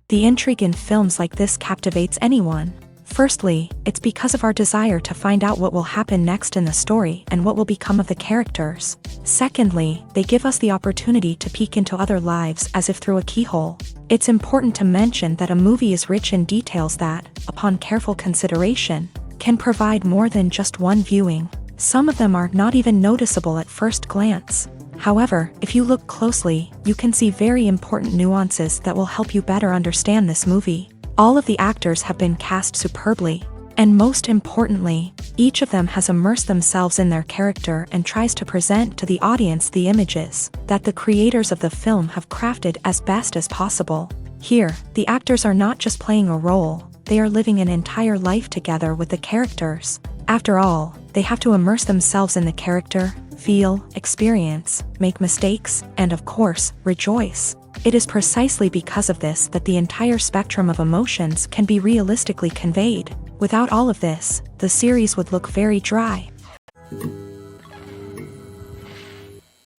The intrigue in films like this captivates anyone. Firstly, it's because of our desire to find out what will happen next in the story and what will become of the characters. Secondly, they give us the opportunity to peek into other lives as if through a keyhole. It's important to mention that a movie is rich in details that, upon careful consideration, can provide more than just one viewing. Some of them are not even noticeable at first glance. However, if you look closely, you can see very important nuances that will help you better understand this movie. All of the actors have been cast superbly. And most importantly, each of them has immersed themselves in their character and tries to present to the audience the images that the creators of the film have crafted as best as possible. Here, the actors are not just playing a role, they are living an entire life together with the characters. After all, they have to immerse themselves in the character, feel, experience, make mistakes, and of course, rejoice. It is precisely because of this that the entire spectrum of emotions can be realistically conveyed. Without all of this, the series would look very dry.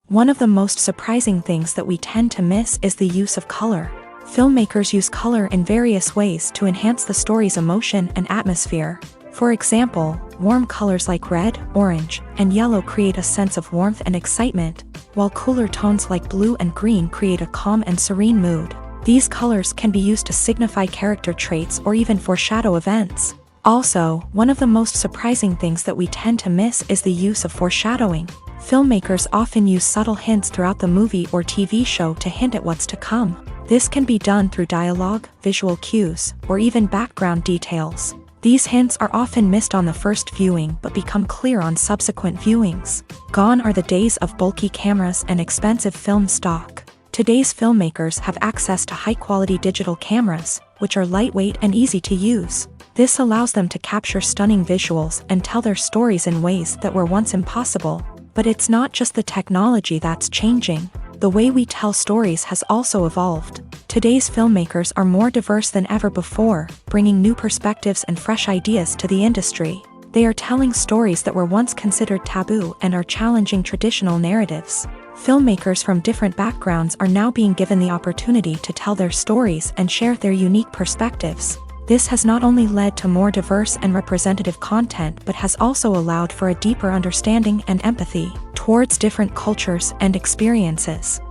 One of the most surprising things that we tend to miss is the use of color. Filmmakers use color in various ways to enhance the story's emotion and atmosphere. For example, warm colors like red, orange, and yellow create a sense of warmth and excitement, while cooler tones like blue and green create a calm and serene mood. These colors can be used to signify character traits or even foreshadow events. Also, one of the most surprising things that we tend to miss is the use of foreshadowing. Filmmakers often use subtle hints throughout the movie or TV show to hint at what's to come. This can be done through dialogue, visual cues, or even background details. These hints are often missed on the first viewing but become clear on subsequent viewings. Gone are the days of bulky cameras and expensive film stock. Today's filmmakers have access to high-quality digital cameras, which are lightweight and easy to use. This allows them to capture stunning visuals and tell their stories in ways that were once impossible. But it's not just the technology that's changing. The way we tell stories has also evolved. Today's filmmakers are more diverse than ever before, bringing new perspectives and fresh ideas to the industry. They are telling stories that were once considered taboo and are challenging traditional narratives. Filmmakers from different backgrounds are now being given the opportunity to tell their stories and share their unique perspectives. This has not only led to more diverse and representative content but has also allowed for a deeper understanding and empathy towards different cultures and experiences.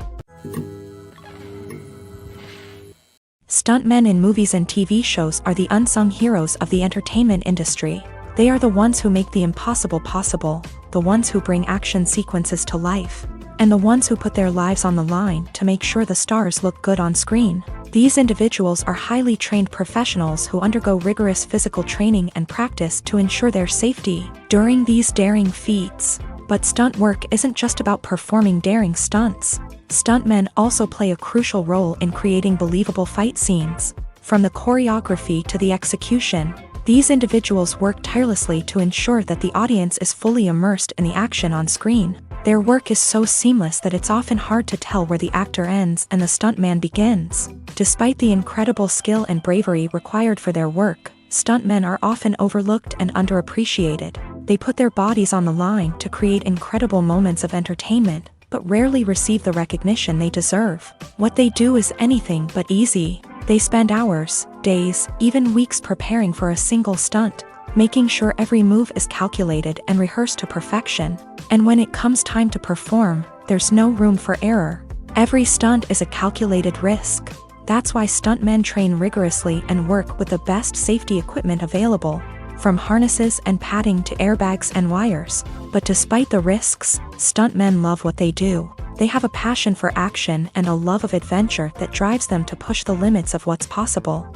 Stuntmen in movies and TV shows are the unsung heroes of the entertainment industry. They are the ones who make the impossible possible, the ones who bring action sequences to life, and the ones who put their lives on the line to make sure the stars look good on screen. These individuals are highly trained professionals who undergo rigorous physical training and practice to ensure their safety during these daring feats. But stunt work isn't just about performing daring stunts. Stuntmen also play a crucial role in creating believable fight scenes. From the choreography to the execution, these individuals work tirelessly to ensure that the audience is fully immersed in the action on screen. Their work is so seamless that it's often hard to tell where the actor ends and the stuntman begins. Despite the incredible skill and bravery required for their work, stuntmen are often overlooked and underappreciated. They put their bodies on the line to create incredible moments of entertainment, but rarely receive the recognition they deserve. What they do is anything but easy. They spend hours, days, even weeks preparing for a single stunt, making sure every move is calculated and rehearsed to perfection. And when it comes time to perform, there's no room for error. Every stunt is a calculated risk. That's why stuntmen train rigorously and work with the best safety equipment available, from harnesses and padding to airbags and wires. But despite the risks, stuntmen love what they do. They have a passion for action and a love of adventure that drives them to push the limits of what's possible.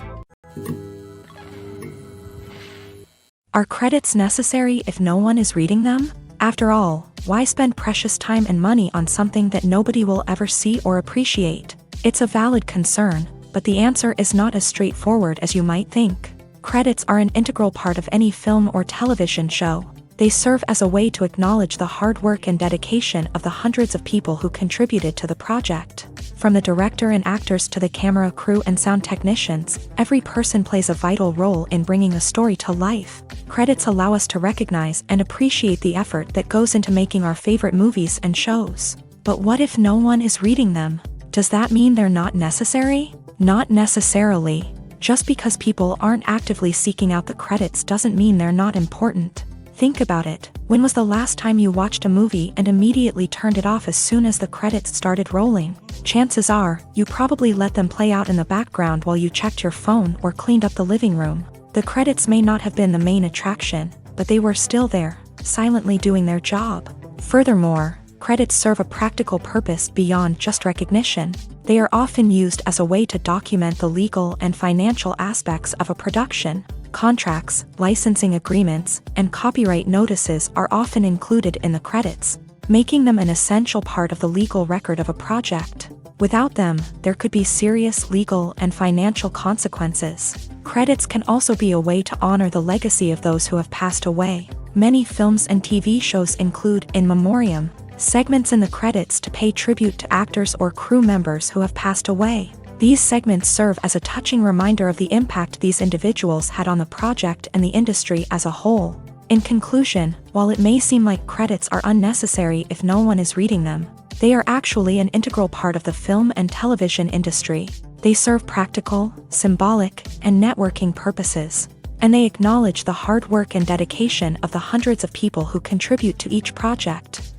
Are credits necessary if no one is reading them? After all, why spend precious time and money on something that nobody will ever see or appreciate? It's a valid concern, but the answer is not as straightforward as you might think. Credits are an integral part of any film or television show. They serve as a way to acknowledge the hard work and dedication of the hundreds of people who contributed to the project. From the director and actors to the camera crew and sound technicians, every person plays a vital role in bringing a story to life. Credits allow us to recognize and appreciate the effort that goes into making our favorite movies and shows. But what if no one is reading them? Does that mean they're not necessary? Not necessarily. Just because people aren't actively seeking out the credits doesn't mean they're not important. Think about it. When was the last time you watched a movie and immediately turned it off as soon as the credits started rolling? Chances are, you probably let them play out in the background while you checked your phone or cleaned up the living room. The credits may not have been the main attraction, but they were still there, silently doing their job. Furthermore, credits serve a practical purpose beyond just recognition. They are often used as a way to document the legal and financial aspects of a production. Contracts, licensing agreements, and copyright notices are often included in the credits, making them an essential part of the legal record of a project. Without them, there could be serious legal and financial consequences. Credits can also be a way to honor the legacy of those who have passed away. Many films and TV shows include in memoriam segments in the credits to pay tribute to actors or crew members who have passed away. These segments serve as a touching reminder of the impact these individuals had on the project and the industry as a whole. In conclusion, while it may seem like credits are unnecessary if no one is reading them, they are actually an integral part of the film and television industry. They serve practical, symbolic, and networking purposes, and they acknowledge the hard work and dedication of the hundreds of people who contribute to each project.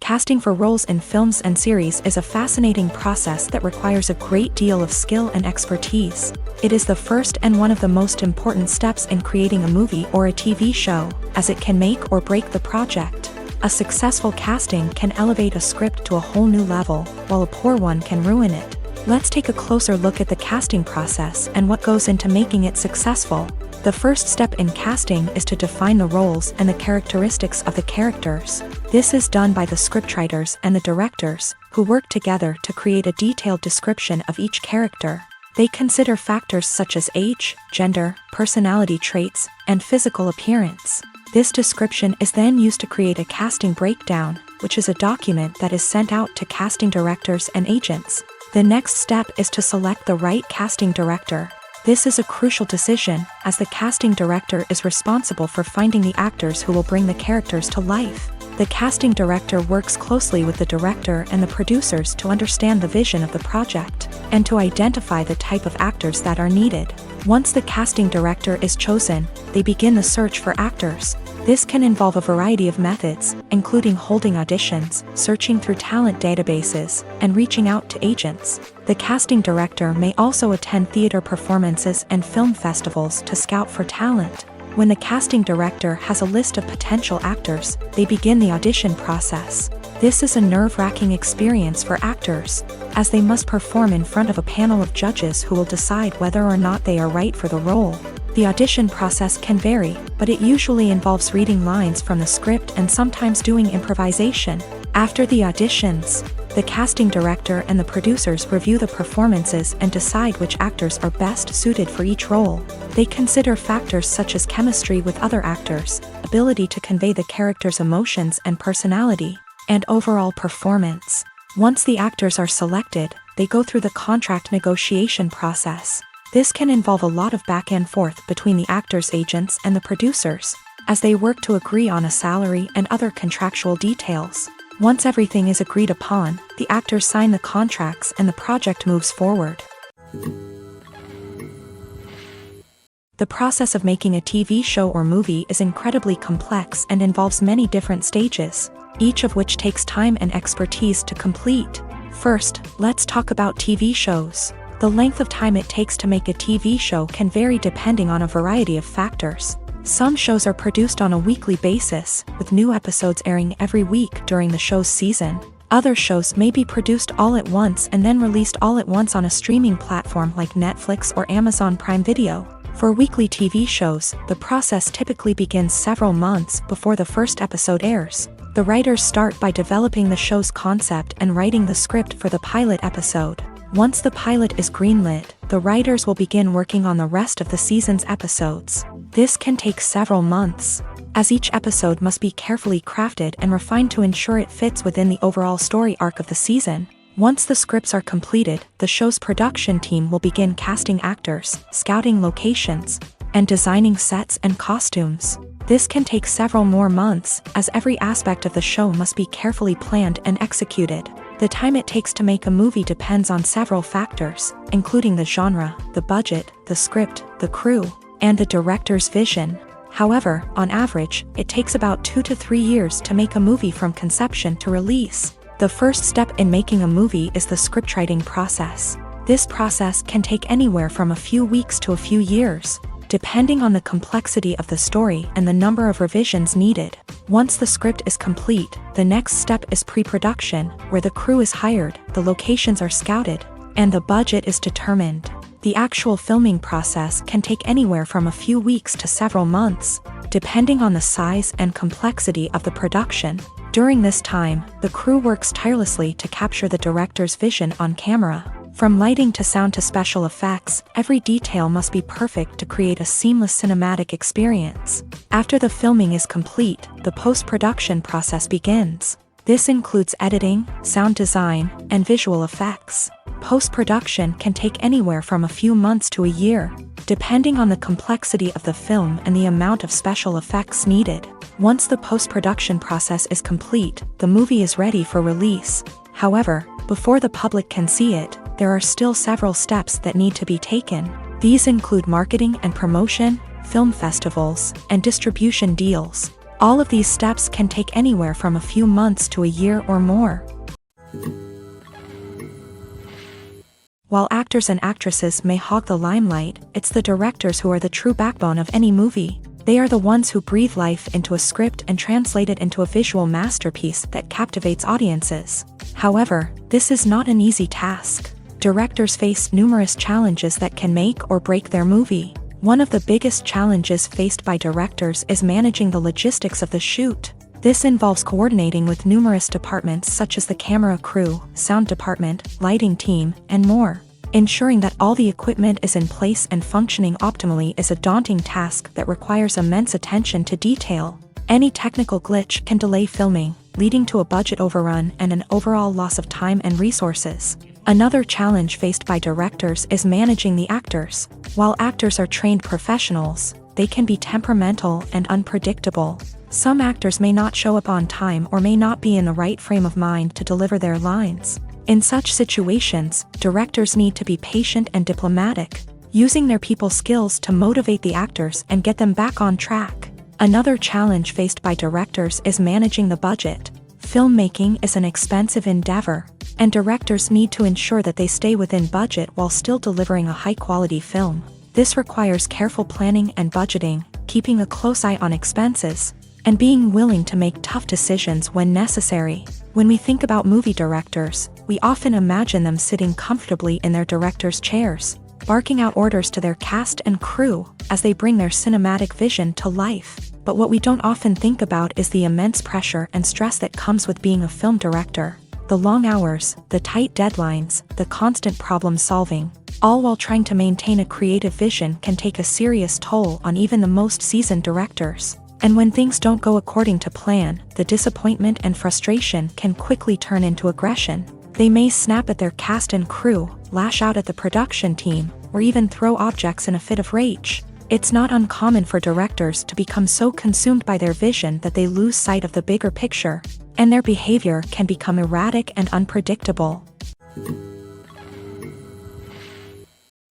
Casting for roles in films and series is a fascinating process that requires a great deal of skill and expertise. It is the first and one of the most important steps in creating a movie or a TV show, as it can make or break the project. A successful casting can elevate a script to a whole new level, while a poor one can ruin it. Let's take a closer look at the casting process and what goes into making it successful. The first step in casting is to define the roles and the characteristics of the characters. This is done by the scriptwriters and the directors, who work together to create a detailed description of each character. They consider factors such as age, gender, personality traits, and physical appearance. This description is then used to create a casting breakdown, which is a document that is sent out to casting directors and agents. The next step is to select the right casting director. This is a crucial decision, as the casting director is responsible for finding the actors who will bring the characters to life. The casting director works closely with the director and the producers to understand the vision of the project, and to identify the type of actors that are needed. Once the casting director is chosen, they begin the search for actors. This can involve a variety of methods, including holding auditions, searching through talent databases, and reaching out to agents. The casting director may also attend theater performances and film festivals to scout for talent. When the casting director has a list of potential actors, they begin the audition process. This is a nerve-wracking experience for actors, as they must perform in front of a panel of judges who will decide whether or not they are right for the role. The audition process can vary, but it usually involves reading lines from the script and sometimes doing improvisation. After the auditions, the casting director and the producers review the performances and decide which actors are best suited for each role. They consider factors such as chemistry with other actors, ability to convey the character's emotions and personality, and overall performance. Once the actors are selected, they go through the contract negotiation process. This can involve a lot of back and forth between the actors' agents and the producers, as they work to agree on a salary and other contractual details. Once everything is agreed upon, the actors sign the contracts and the project moves forward. The process of making a TV show or movie is incredibly complex and involves many different stages, each of which takes time and expertise to complete. First, let's talk about TV shows. The length of time it takes to make a TV show can vary depending on a variety of factors. Some shows are produced on a weekly basis, with new episodes airing every week during the show's season. Other shows may be produced all at once and then released all at once on a streaming platform like Netflix or Amazon Prime Video. For weekly TV shows, the process typically begins several months before the first episode airs. The writers start by developing the show's concept and writing the script for the pilot episode. Once the pilot is greenlit, the writers will begin working on the rest of the season's episodes. This can take several months, as each episode must be carefully crafted and refined to ensure it fits within the overall story arc of the season. Once the scripts are completed, the show's production team will begin casting actors, scouting locations, and designing sets and costumes. This can take several more months, as every aspect of the show must be carefully planned and executed. The time it takes to make a movie depends on several factors, including the genre, the budget, the script, the crew, and the director's vision. However, on average, it takes about 2 to 3 years to make a movie from conception to release. The first step in making a movie is the scriptwriting process. This process can take anywhere from a few weeks to a few years, depending on the complexity of the story and the number of revisions needed. Once the script is complete, the next step is pre-production, where the crew is hired, the locations are scouted, and the budget is determined. The actual filming process can take anywhere from a few weeks to several months, depending on the size and complexity of the production. During this time, the crew works tirelessly to capture the director's vision on camera. From lighting to sound to special effects, every detail must be perfect to create a seamless cinematic experience. After the filming is complete, the post-production process begins. This includes editing, sound design, and visual effects. Post-production can take anywhere from a few months to a year, depending on the complexity of the film and the amount of special effects needed. Once the post-production process is complete, the movie is ready for release. However, before the public can see it, there are still several steps that need to be taken. These include marketing and promotion, film festivals, and distribution deals. All of these steps can take anywhere from a few months to a year or more. While actors and actresses may hog the limelight, it's the directors who are the true backbone of any movie. They are the ones who breathe life into a script and translate it into a visual masterpiece that captivates audiences. However, this is not an easy task. Directors face numerous challenges that can make or break their movie. One of the biggest challenges faced by directors is managing the logistics of the shoot. This involves coordinating with numerous departments such as the camera crew, sound department, lighting team, and more. Ensuring that all the equipment is in place and functioning optimally is a daunting task that requires immense attention to detail. Any technical glitch can delay filming, leading to a budget overrun and an overall loss of time and resources. Another challenge faced by directors is managing the actors. While actors are trained professionals, they can be temperamental and unpredictable. Some actors may not show up on time or may not be in the right frame of mind to deliver their lines. In such situations, directors need to be patient and diplomatic, using their people skills to motivate the actors and get them back on track. Another challenge faced by directors is managing the budget. Filmmaking is an expensive endeavor, and directors need to ensure that they stay within budget while still delivering a high-quality film. This requires careful planning and budgeting, keeping a close eye on expenses, and being willing to make tough decisions when necessary. When we think about movie directors, we often imagine them sitting comfortably in their director's chairs, barking out orders to their cast and crew as they bring their cinematic vision to life. But what we don't often think about is the immense pressure and stress that comes with being a film director. The long hours, the tight deadlines, the constant problem solving, all while trying to maintain a creative vision can take a serious toll on even the most seasoned directors. And when things don't go according to plan, the disappointment and frustration can quickly turn into aggression. They may snap at their cast and crew, lash out at the production team, or even throw objects in a fit of rage. It's not uncommon for directors to become so consumed by their vision that they lose sight of the bigger picture, and their behavior can become erratic and unpredictable.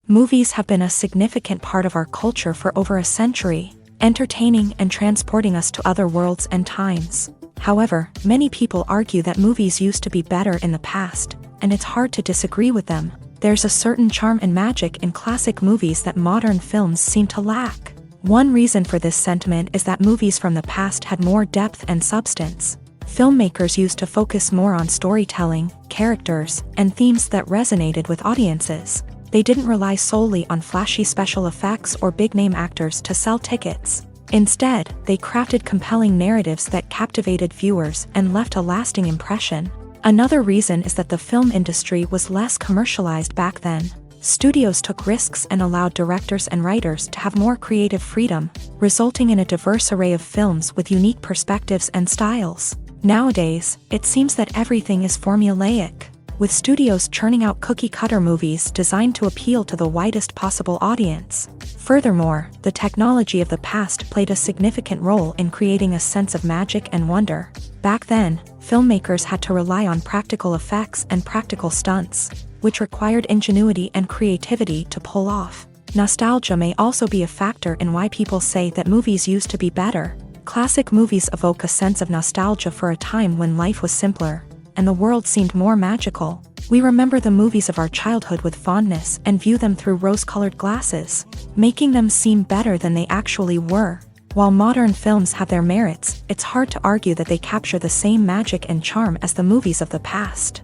Movies have been a significant part of our culture for over a century, entertaining and transporting us to other worlds and times. However, many people argue that movies used to be better in the past, and it's hard to disagree with them. There's a certain charm and magic in classic movies that modern films seem to lack. One reason for this sentiment is that movies from the past had more depth and substance. Filmmakers used to focus more on storytelling, characters, and themes that resonated with audiences. They didn't rely solely on flashy special effects or big-name actors to sell tickets. Instead, they crafted compelling narratives that captivated viewers and left a lasting impression. Another reason is that the film industry was less commercialized back then. Studios took risks and allowed directors and writers to have more creative freedom, resulting in a diverse array of films with unique perspectives and styles. Nowadays, it seems that everything is formulaic, with studios churning out cookie-cutter movies designed to appeal to the widest possible audience. Furthermore, the technology of the past played a significant role in creating a sense of magic and wonder. Back then, filmmakers had to rely on practical effects and practical stunts, which required ingenuity and creativity to pull off. Nostalgia may also be a factor in why people say that movies used to be better. Classic movies evoke a sense of nostalgia for a time when life was simpler, and the world seemed more magical. We remember the movies of our childhood with fondness and view them through rose-colored glasses, making them seem better than they actually were. While modern films have their merits, it's hard to argue that they capture the same magic and charm as the movies of the past.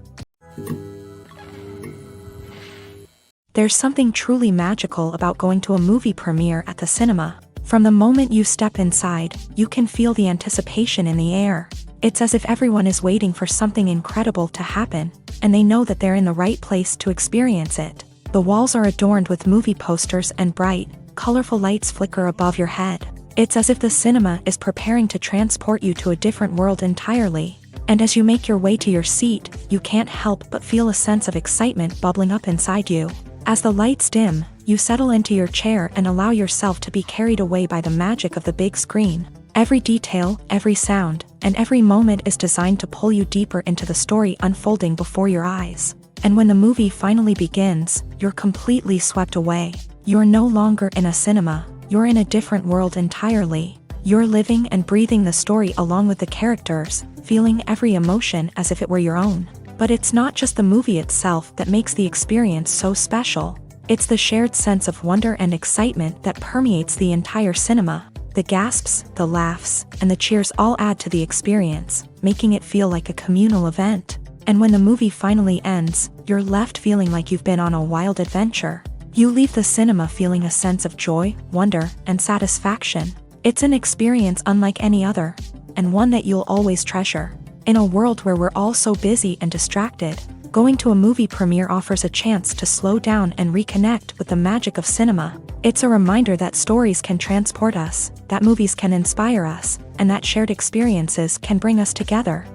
There's something truly magical about going to a movie premiere at the cinema. From the moment you step inside, you can feel the anticipation in the air. It's as if everyone is waiting for something incredible to happen, and they know that they're in the right place to experience it. The walls are adorned with movie posters and bright, colorful lights flicker above your head. It's as if the cinema is preparing to transport you to a different world entirely. And as you make your way to your seat, you can't help but feel a sense of excitement bubbling up inside you. As the lights dim, you settle into your chair and allow yourself to be carried away by the magic of the big screen. Every detail, every sound, and every moment is designed to pull you deeper into the story unfolding before your eyes. And when the movie finally begins, you're completely swept away. You're no longer in a cinema, you're in a different world entirely. You're living and breathing the story along with the characters, feeling every emotion as if it were your own. But it's not just the movie itself that makes the experience so special. It's the shared sense of wonder and excitement that permeates the entire cinema. The gasps, the laughs, and the cheers all add to the experience, making it feel like a communal event. And when the movie finally ends, you're left feeling like you've been on a wild adventure. You leave the cinema feeling a sense of joy, wonder, and satisfaction. It's an experience unlike any other, and one that you'll always treasure. In a world where we're all so busy and distracted, going to a movie premiere offers a chance to slow down and reconnect with the magic of cinema. It's a reminder that stories can transport us, that movies can inspire us, and that shared experiences can bring us together.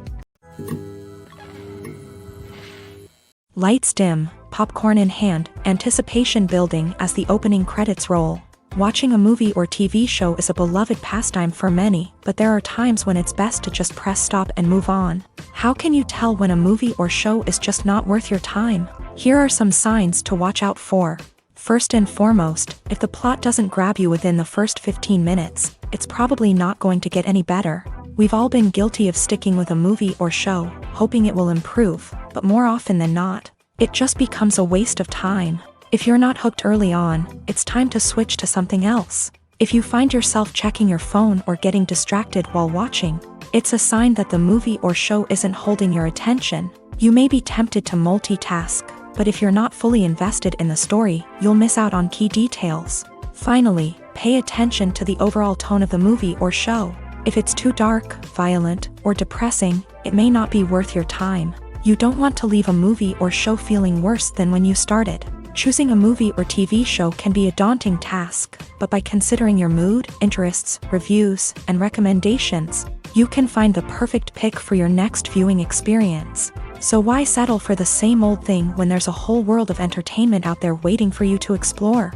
Lights dim, popcorn in hand, anticipation building as the opening credits roll. Watching a movie or TV show is a beloved pastime for many, but there are times when it's best to just press stop and move on. How can you tell when a movie or show is just not worth your time? Here are some signs to watch out for. First and foremost, if the plot doesn't grab you within the first 15 minutes, it's probably not going to get any better. We've all been guilty of sticking with a movie or show, hoping it will improve, but more often than not, it just becomes a waste of time. If you're not hooked early on, it's time to switch to something else. If you find yourself checking your phone or getting distracted while watching, it's a sign that the movie or show isn't holding your attention. You may be tempted to multitask, but if you're not fully invested in the story, you'll miss out on key details. Finally, pay attention to the overall tone of the movie or show. If it's too dark, violent, or depressing, it may not be worth your time. You don't want to leave a movie or show feeling worse than when you started. Choosing a movie or TV show can be a daunting task, but by considering your mood, interests, reviews, and recommendations, you can find the perfect pick for your next viewing experience. So why settle for the same old thing when there's a whole world of entertainment out there waiting for you to explore?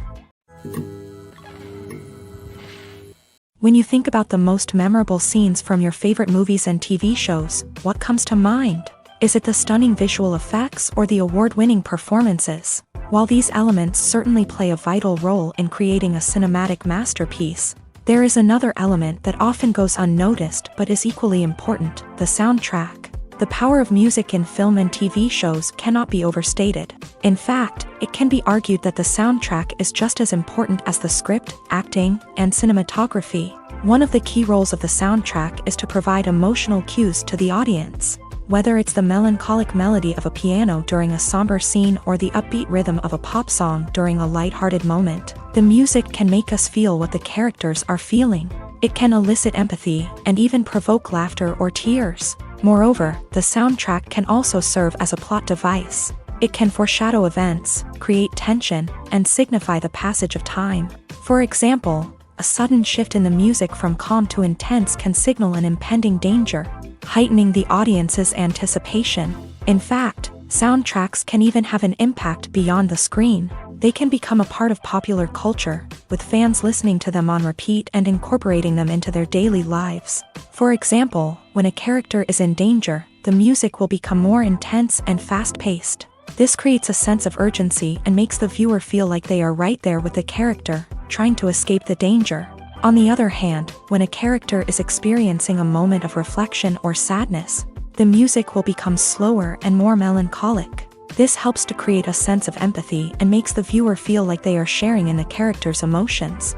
When you think about the most memorable scenes from your favorite movies and TV shows, what comes to mind? Is it the stunning visual effects or the award-winning performances? While these elements certainly play a vital role in creating a cinematic masterpiece, there is another element that often goes unnoticed but is equally important: the soundtrack. The power of music in film and TV shows cannot be overstated. In fact, it can be argued that the soundtrack is just as important as the script, acting, and cinematography. One of the key roles of the soundtrack is to provide emotional cues to the audience. Whether it's the melancholic melody of a piano during a somber scene or the upbeat rhythm of a pop song during a light-hearted moment, the music can make us feel what the characters are feeling. It can elicit empathy and even provoke laughter or tears. Moreover, the soundtrack can also serve as a plot device. It can foreshadow events, create tension, and signify the passage of time. For example, a sudden shift in the music from calm to intense can signal an impending danger, heightening the audience's anticipation. In fact, soundtracks can even have an impact beyond the screen. They can become a part of popular culture, with fans listening to them on repeat and incorporating them into their daily lives. For example, when a character is in danger, the music will become more intense and fast-paced. This creates a sense of urgency and makes the viewer feel like they are right there with the character, trying to escape the danger. On the other hand, when a character is experiencing a moment of reflection or sadness, the music will become slower and more melancholic. This helps to create a sense of empathy and makes the viewer feel like they are sharing in the character's emotions.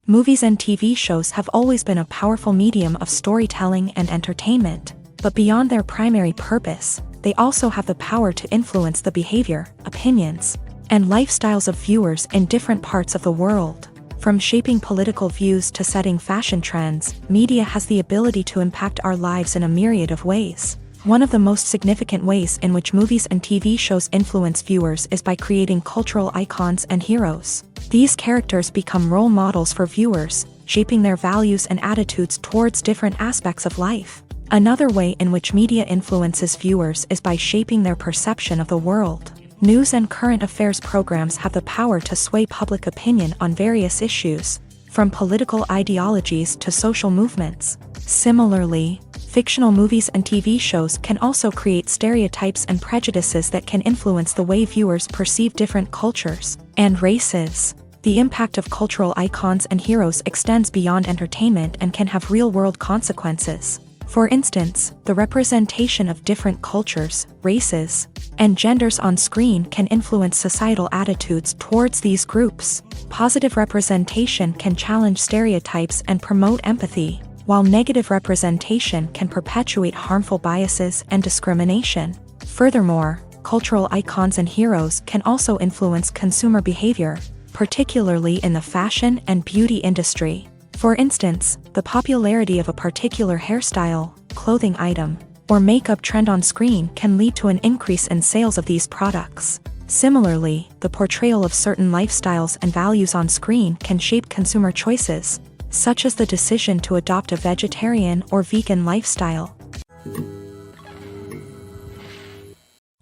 Movies and TV shows have always been a powerful medium of storytelling and entertainment, but beyond their primary purpose, they also have the power to influence the behavior, opinions, and lifestyles of viewers in different parts of the world. From shaping political views to setting fashion trends, media has the ability to impact our lives in a myriad of ways. One of the most significant ways in which movies and TV shows influence viewers is by creating cultural icons and heroes. These characters become role models for viewers, shaping their values and attitudes towards different aspects of life. Another way in which media influences viewers is by shaping their perception of the world. News and current affairs programs have the power to sway public opinion on various issues, from political ideologies to social movements. Similarly, fictional movies and TV shows can also create stereotypes and prejudices that can influence the way viewers perceive different cultures and races. The impact of cultural icons and heroes extends beyond entertainment and can have real-world consequences. For instance, the representation of different cultures, races, and genders on screen can influence societal attitudes towards these groups. Positive representation can challenge stereotypes and promote empathy, while negative representation can perpetuate harmful biases and discrimination. Furthermore, cultural icons and heroes can also influence consumer behavior, particularly in the fashion and beauty industry. For instance, the popularity of a particular hairstyle, clothing item, or makeup trend on screen can lead to an increase in sales of these products. Similarly, the portrayal of certain lifestyles and values on screen can shape consumer choices, such as the decision to adopt a vegetarian or vegan lifestyle.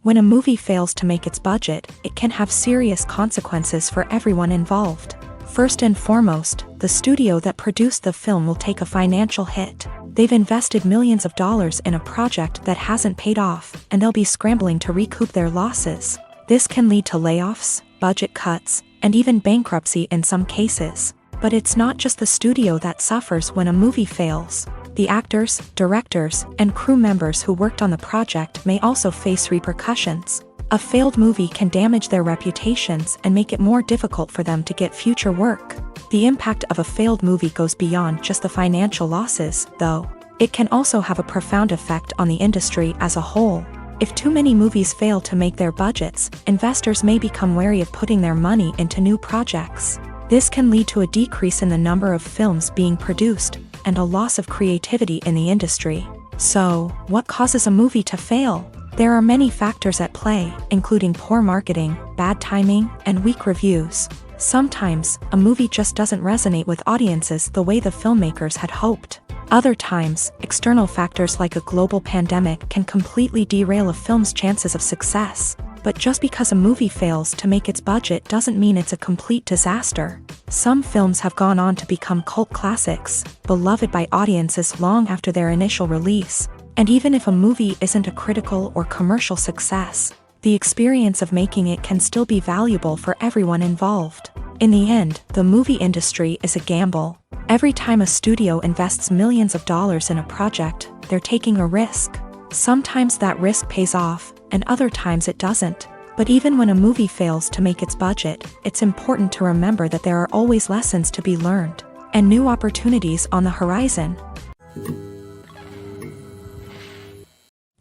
When a movie fails to make its budget, it can have serious consequences for everyone involved. First and foremost, the studio that produced the film will take a financial hit. They've invested millions of dollars in a project that hasn't paid off, and they'll be scrambling to recoup their losses. This can lead to layoffs, budget cuts, and even bankruptcy in some cases. But it's not just the studio that suffers when a movie fails. The actors, directors, and crew members who worked on the project may also face repercussions. A failed movie can damage their reputations and make it more difficult for them to get future work. The impact of a failed movie goes beyond just the financial losses, though. It can also have a profound effect on the industry as a whole. If too many movies fail to make their budgets, investors may become wary of putting their money into new projects. This can lead to a decrease in the number of films being produced, and a loss of creativity in the industry. So, what causes a movie to fail? There are many factors at play, including poor marketing, bad timing, and weak reviews. Sometimes, a movie just doesn't resonate with audiences the way the filmmakers had hoped. Other times, external factors like a global pandemic can completely derail a film's chances of success. But just because a movie fails to make its budget doesn't mean it's a complete disaster. Some films have gone on to become cult classics, beloved by audiences long after their initial release. And even if a movie isn't a critical or commercial success, the experience of making it can still be valuable for everyone involved. In the end, the movie industry is a gamble. Every time a studio invests millions of dollars in a project, they're taking a risk. Sometimes that risk pays off, and other times it doesn't. But even when a movie fails to make its budget, it's important to remember that there are always lessons to be learned, and new opportunities on the horizon.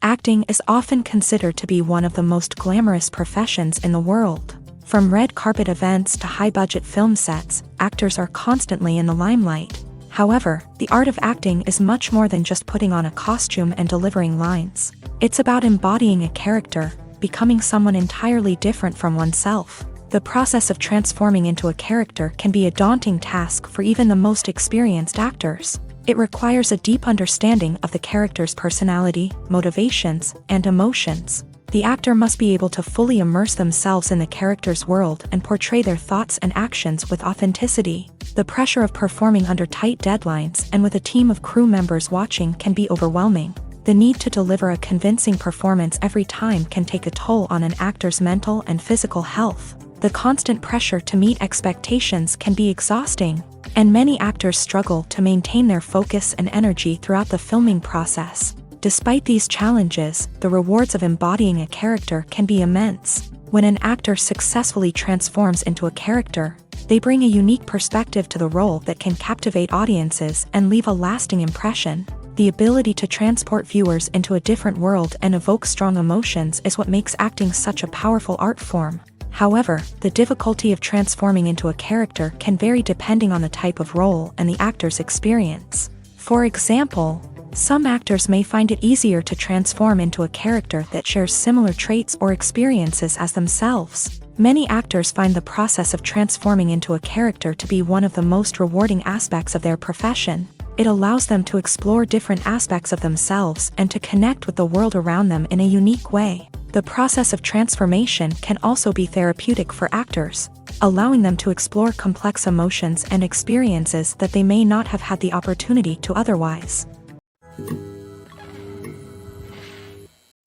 Acting is often considered to be one of the most glamorous professions in the world. From red carpet events to high-budget film sets, actors are constantly in the limelight. However, the art of acting is much more than just putting on a costume and delivering lines. It's about embodying a character, becoming someone entirely different from oneself. The process of transforming into a character can be a daunting task for even the most experienced actors. It requires a deep understanding of the character's personality, motivations, and emotions. The The actor must be able to fully immerse themselves in the character's world and portray their thoughts and actions with authenticity. The pressure of performing under tight deadlines and with a team of crew members watching can be overwhelming. The need to deliver a convincing performance every time can take a toll on an actor's mental and physical health. The constant pressure to meet expectations can be exhausting, and many actors struggle to maintain their focus and energy throughout the filming process. Despite these challenges, the rewards of embodying a character can be immense. When an actor successfully transforms into a character, they bring a unique perspective to the role that can captivate audiences and leave a lasting impression. The ability to transport viewers into a different world and evoke strong emotions is what makes acting such a powerful art form. However, the difficulty of transforming into a character can vary depending on the type of role and the actor's experience. For example, some actors may find it easier to transform into a character that shares similar traits or experiences as themselves. Many actors find the process of transforming into a character to be one of the most rewarding aspects of their profession. It allows them to explore different aspects of themselves and to connect with the world around them in a unique way. The process of transformation can also be therapeutic for actors, allowing them to explore complex emotions and experiences that they may not have had the opportunity to otherwise.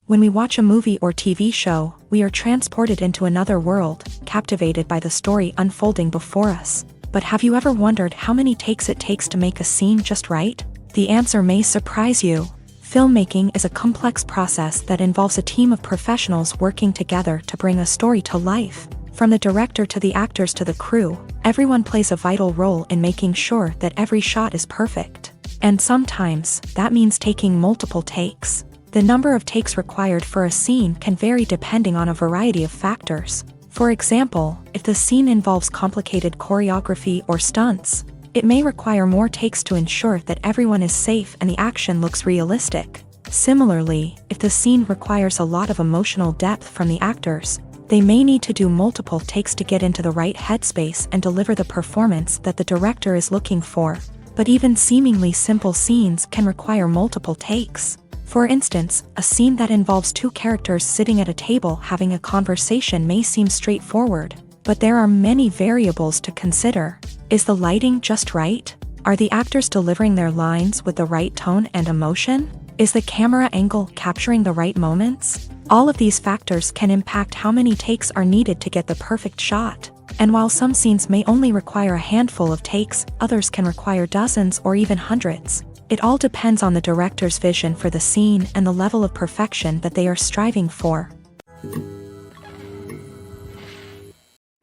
When we watch a movie or TV show, we are transported into another world, captivated by the story unfolding before us. But have you ever wondered how many takes it takes to make a scene just right? The answer may surprise you. Filmmaking is a complex process that involves a team of professionals working together to bring a story to life. From the director to the actors to the crew, everyone plays a vital role in making sure that every shot is perfect. And sometimes, that means taking multiple takes. The number of takes required for a scene can vary depending on a variety of factors. For example, if the scene involves complicated choreography or stunts, it may require more takes to ensure that everyone is safe and the action looks realistic. Similarly, if the scene requires a lot of emotional depth from the actors, they may need to do multiple takes to get into the right headspace and deliver the performance that the director is looking for. But even seemingly simple scenes can require multiple takes. For instance, a scene that involves two characters sitting at a table having a conversation may seem straightforward, but there are many variables to consider. Is the lighting just right? Are the actors delivering their lines with the right tone and emotion? Is the camera angle capturing the right moments? All of these factors can impact how many takes are needed to get the perfect shot. And while some scenes may only require a handful of takes, others can require dozens or even hundreds. It all depends on the director's vision for the scene and the level of perfection that they are striving for.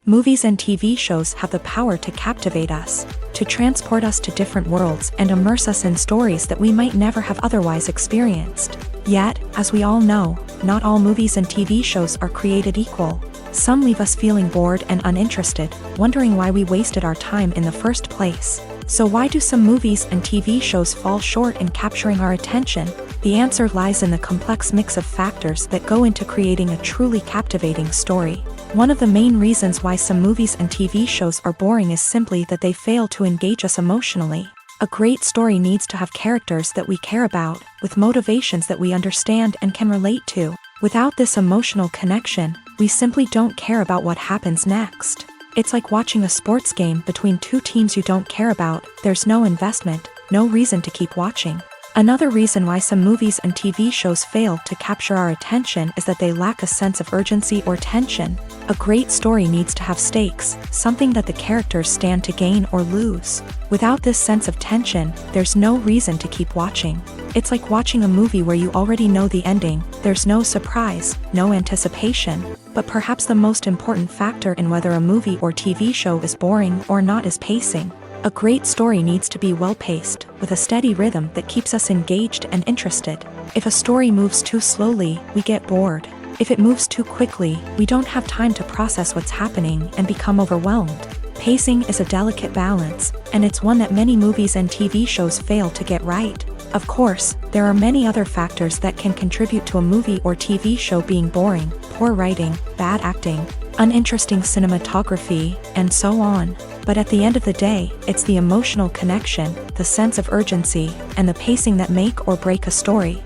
Movies and TV shows have the power to captivate us, to transport us to different worlds and immerse us in stories that we might never have otherwise experienced. Yet, as we all know, not all movies and TV shows are created equal. Some leave us feeling bored and uninterested, wondering why we wasted our time in the first place. So why do some movies and TV shows fall short in capturing our attention? The answer lies in the complex mix of factors that go into creating a truly captivating story. One of the main reasons why some movies and TV shows are boring is simply that they fail to engage us emotionally. A great story needs to have characters that we care about, with motivations that we understand and can relate to. Without this emotional connection, we simply don't care about what happens next. It's like watching a sports game between two teams you don't care about. There's no investment, no reason to keep watching. Another reason why some movies and TV shows fail to capture our attention is that they lack a sense of urgency or tension. A great story needs to have stakes, something that the characters stand to gain or lose. Without this sense of tension, there's no reason to keep watching. It's like watching a movie where you already know the ending. There's no surprise, no anticipation. But perhaps the most important factor in whether a movie or TV show is boring or not is pacing. A great story needs to be well-paced, with a steady rhythm that keeps us engaged and interested. If a story moves too slowly, we get bored. If it moves too quickly, we don't have time to process what's happening and become overwhelmed. Pacing is a delicate balance, and it's one that many movies and TV shows fail to get right. Of course, there are many other factors that can contribute to a movie or TV show being boring: poor writing, bad acting, uninteresting cinematography, and so on. But at the end of the day, it's the emotional connection, the sense of urgency, and the pacing that make or break a story.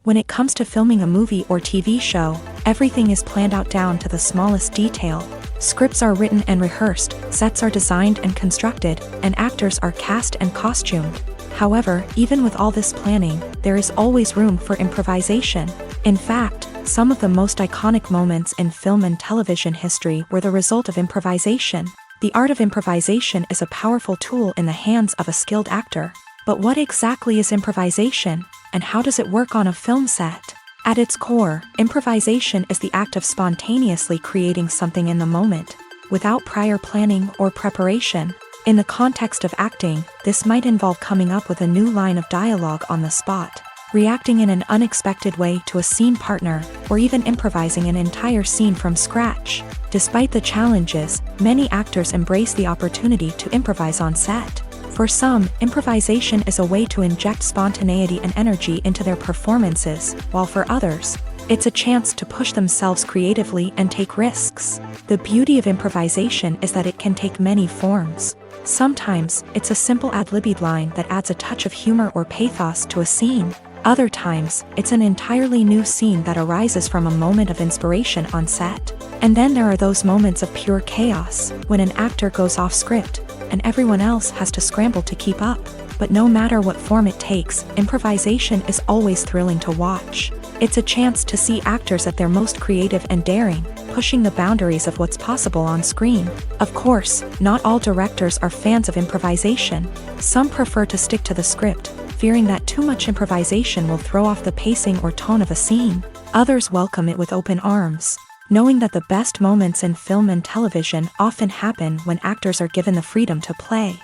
When it comes to filming a movie or TV show, everything is planned out down to the smallest detail. Scripts are written and rehearsed, sets are designed and constructed, and actors are cast and costumed. However, even with all this planning, there is always room for improvisation. In fact, some of the most iconic moments in film and television history were the result of improvisation. The art of improvisation is a powerful tool in the hands of a skilled actor. But what exactly is improvisation, and how does it work on a film set? At its core, improvisation is the act of spontaneously creating something in the moment, without prior planning or preparation. In the context of acting, this might involve coming up with a new line of dialogue on the spot, reacting in an unexpected way to a scene partner, or even improvising an entire scene from scratch. Despite the challenges, many actors embrace the opportunity to improvise on set. For some, improvisation is a way to inject spontaneity and energy into their performances, while for others, it's a chance to push themselves creatively and take risks. The beauty of improvisation is that it can take many forms. Sometimes, it's a simple ad-libbed line that adds a touch of humor or pathos to a scene. Other times, it's an entirely new scene that arises from a moment of inspiration on set. And then there are those moments of pure chaos, when an actor goes off script, and everyone else has to scramble to keep up. But no matter what form it takes, improvisation is always thrilling to watch. It's a chance to see actors at their most creative and daring, pushing the boundaries of what's possible on screen. Of course, not all directors are fans of improvisation. Some prefer to stick to the script, fearing that too much improvisation will throw off the pacing or tone of a scene. Others welcome it with open arms, knowing that the best moments in film and television often happen when actors are given the freedom to play.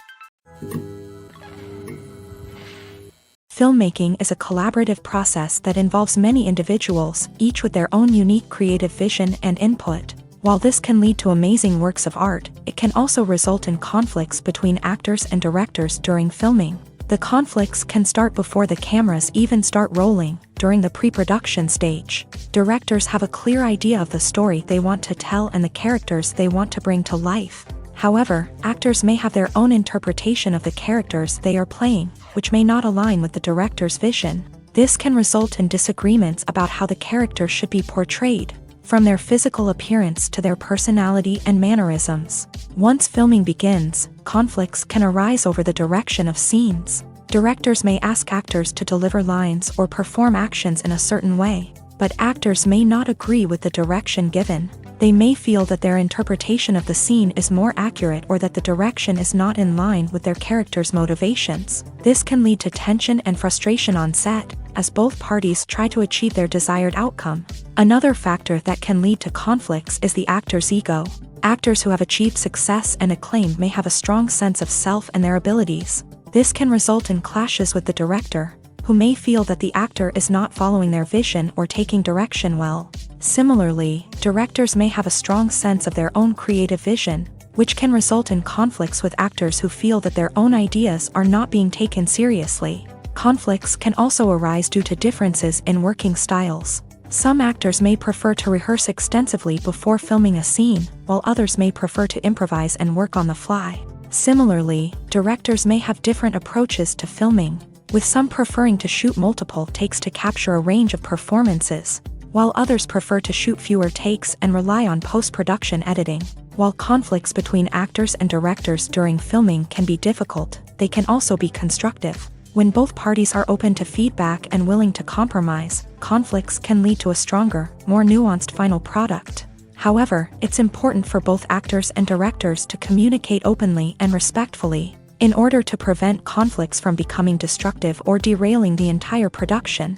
Filmmaking is a collaborative process that involves many individuals, each with their own unique creative vision and input. While this can lead to amazing works of art, it can also result in conflicts between actors and directors during filming. The conflicts can start before the cameras even start rolling, during the pre-production stage. Directors have a clear idea of the story they want to tell and the characters they want to bring to life. However, actors may have their own interpretation of the characters they are playing, which may not align with the director's vision. This can result in disagreements about how the character should be portrayed, from their physical appearance to their personality and mannerisms. Once filming begins, conflicts can arise over the direction of scenes. Directors may ask actors to deliver lines or perform actions in a certain way, but actors may not agree with the direction given. They may feel that their interpretation of the scene is more accurate or that the direction is not in line with their character's motivations. This can lead to tension and frustration on set, as both parties try to achieve their desired outcome. Another factor that can lead to conflicts is the actor's ego. Actors who have achieved success and acclaim may have a strong sense of self and their abilities. This can result in clashes with the director, who may feel that the actor is not following their vision or taking direction well. Similarly, directors may have a strong sense of their own creative vision, which can result in conflicts with actors who feel that their own ideas are not being taken seriously. Conflicts can also arise due to differences in working styles. Some actors may prefer to rehearse extensively before filming a scene, while others may prefer to improvise and work on the fly. Similarly, directors may have different approaches to filming, with some preferring to shoot multiple takes to capture a range of performances, while others prefer to shoot fewer takes and rely on post-production editing. While conflicts between actors and directors during filming can be difficult, they can also be constructive. When both parties are open to feedback and willing to compromise, conflicts can lead to a stronger, more nuanced final product. However, it's important for both actors and directors to communicate openly and respectfully, in order to prevent conflicts from becoming destructive or derailing the entire production.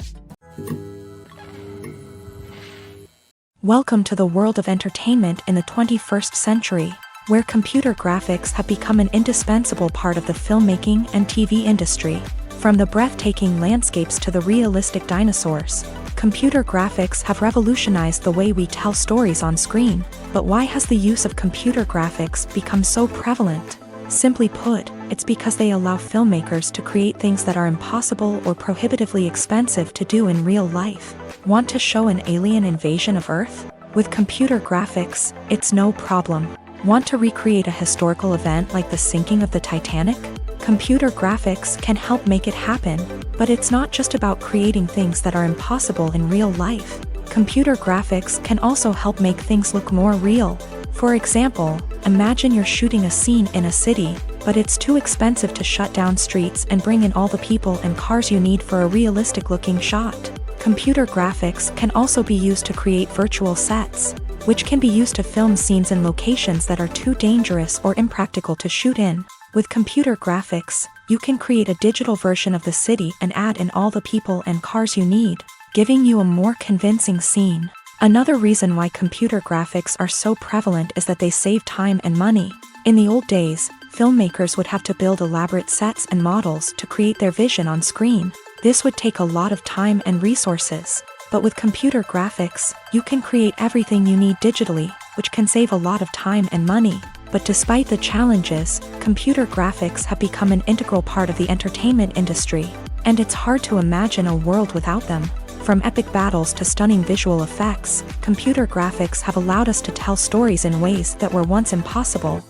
Welcome to the world of entertainment in the 21st century, where computer graphics have become an indispensable part of the filmmaking and TV industry. From the breathtaking landscapes to the realistic dinosaurs, computer graphics have revolutionized the way we tell stories on screen. But why has the use of computer graphics become so prevalent? Simply put, it's because they allow filmmakers to create things that are impossible or prohibitively expensive to do in real life. Want to show an alien invasion of Earth? With computer graphics, it's no problem. Want to recreate a historical event like the sinking of the Titanic? Computer graphics can help make it happen, but it's not just about creating things that are impossible in real life. Computer graphics can also help make things look more real. For example, imagine you're shooting a scene in a city, but it's too expensive to shut down streets and bring in all the people and cars you need for a realistic-looking shot. Computer graphics can also be used to create virtual sets, which can be used to film scenes in locations that are too dangerous or impractical to shoot in. With computer graphics, you can create a digital version of the city and add in all the people and cars you need, giving you a more convincing scene. Another reason why computer graphics are so prevalent is that they save time and money. In the old days, filmmakers would have to build elaborate sets and models to create their vision on screen. This would take a lot of time and resources. But with computer graphics, you can create everything you need digitally, which can save a lot of time and money. But despite the challenges, computer graphics have become an integral part of the entertainment industry, and it's hard to imagine a world without them. From epic battles to stunning visual effects, computer graphics have allowed us to tell stories in ways that were once impossible.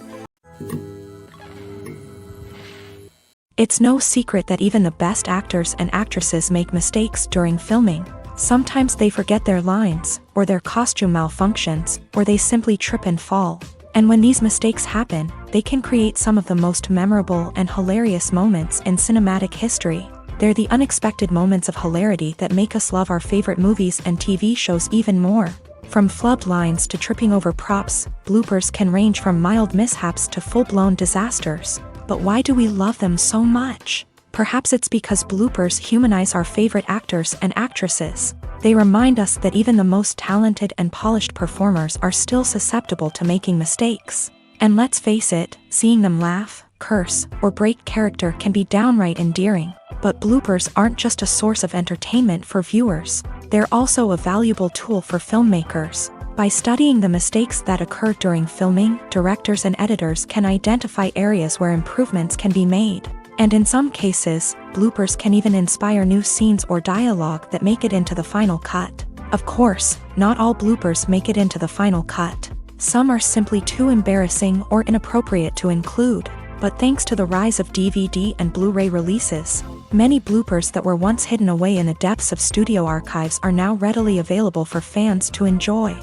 It's no secret that even the best actors and actresses make mistakes during filming. Sometimes they forget their lines, or their costume malfunctions, or they simply trip and fall. And when these mistakes happen, they can create some of the most memorable and hilarious moments in cinematic history. They're the unexpected moments of hilarity that make us love our favorite movies and TV shows even more. From flubbed lines to tripping over props, bloopers can range from mild mishaps to full-blown disasters. But why do we love them so much? Perhaps it's because bloopers humanize our favorite actors and actresses. They remind us that even the most talented and polished performers are still susceptible to making mistakes. And let's face it, seeing them laugh, curse, or break character can be downright endearing. But bloopers aren't just a source of entertainment for viewers. They're also a valuable tool for filmmakers. By studying the mistakes that occur during filming, directors and editors can identify areas where improvements can be made. And in some cases, bloopers can even inspire new scenes or dialogue that make it into the final cut. Of course, not all bloopers make it into the final cut. Some are simply too embarrassing or inappropriate to include. But thanks to the rise of DVD and Blu-ray releases, many bloopers that were once hidden away in the depths of studio archives are now readily available for fans to enjoy.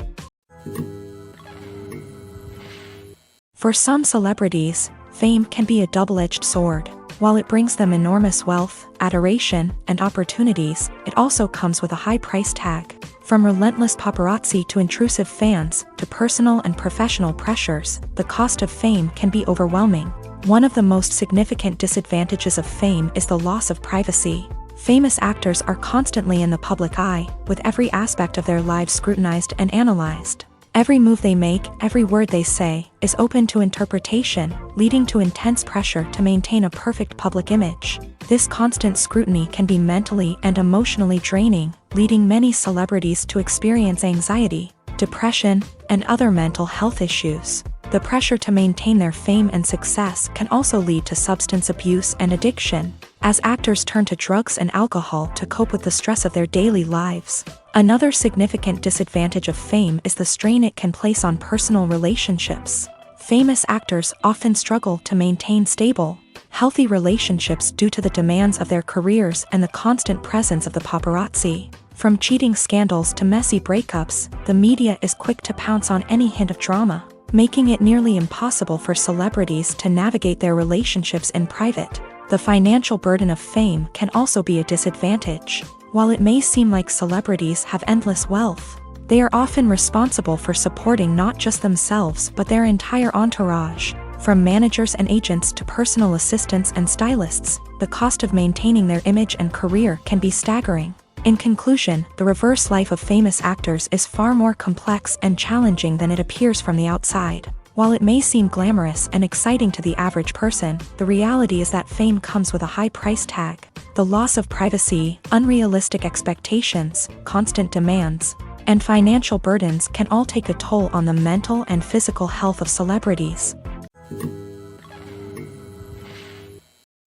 For some celebrities, fame can be a double-edged sword. While it brings them enormous wealth, adoration, and opportunities, it also comes with a high price tag. From relentless paparazzi to intrusive fans, to personal and professional pressures, the cost of fame can be overwhelming. One of the most significant disadvantages of fame is the loss of privacy. Famous actors are constantly in the public eye, with every aspect of their lives scrutinized and analyzed. Every move they make, every word they say, is open to interpretation, leading to intense pressure to maintain a perfect public image. This constant scrutiny can be mentally and emotionally draining, leading many celebrities to experience anxiety, depression, and other mental health issues. The pressure to maintain their fame and success can also lead to substance abuse and addiction, as actors turn to drugs and alcohol to cope with the stress of their daily lives. Another significant disadvantage of fame is the strain it can place on personal relationships. Famous actors often struggle to maintain stable, healthy relationships due to the demands of their careers and the constant presence of the paparazzi. From cheating scandals to messy breakups, the media is quick to pounce on any hint of drama, making it nearly impossible for celebrities to navigate their relationships in private. The financial burden of fame can also be a disadvantage. While it may seem like celebrities have endless wealth, they are often responsible for supporting not just themselves but their entire entourage. From managers and agents to personal assistants and stylists, the cost of maintaining their image and career can be staggering. In conclusion, the reverse life of famous actors is far more complex and challenging than it appears from the outside. While it may seem glamorous and exciting to the average person, the reality is that fame comes with a high price tag. The loss of privacy, unrealistic expectations, constant demands, and financial burdens can all take a toll on the mental and physical health of celebrities.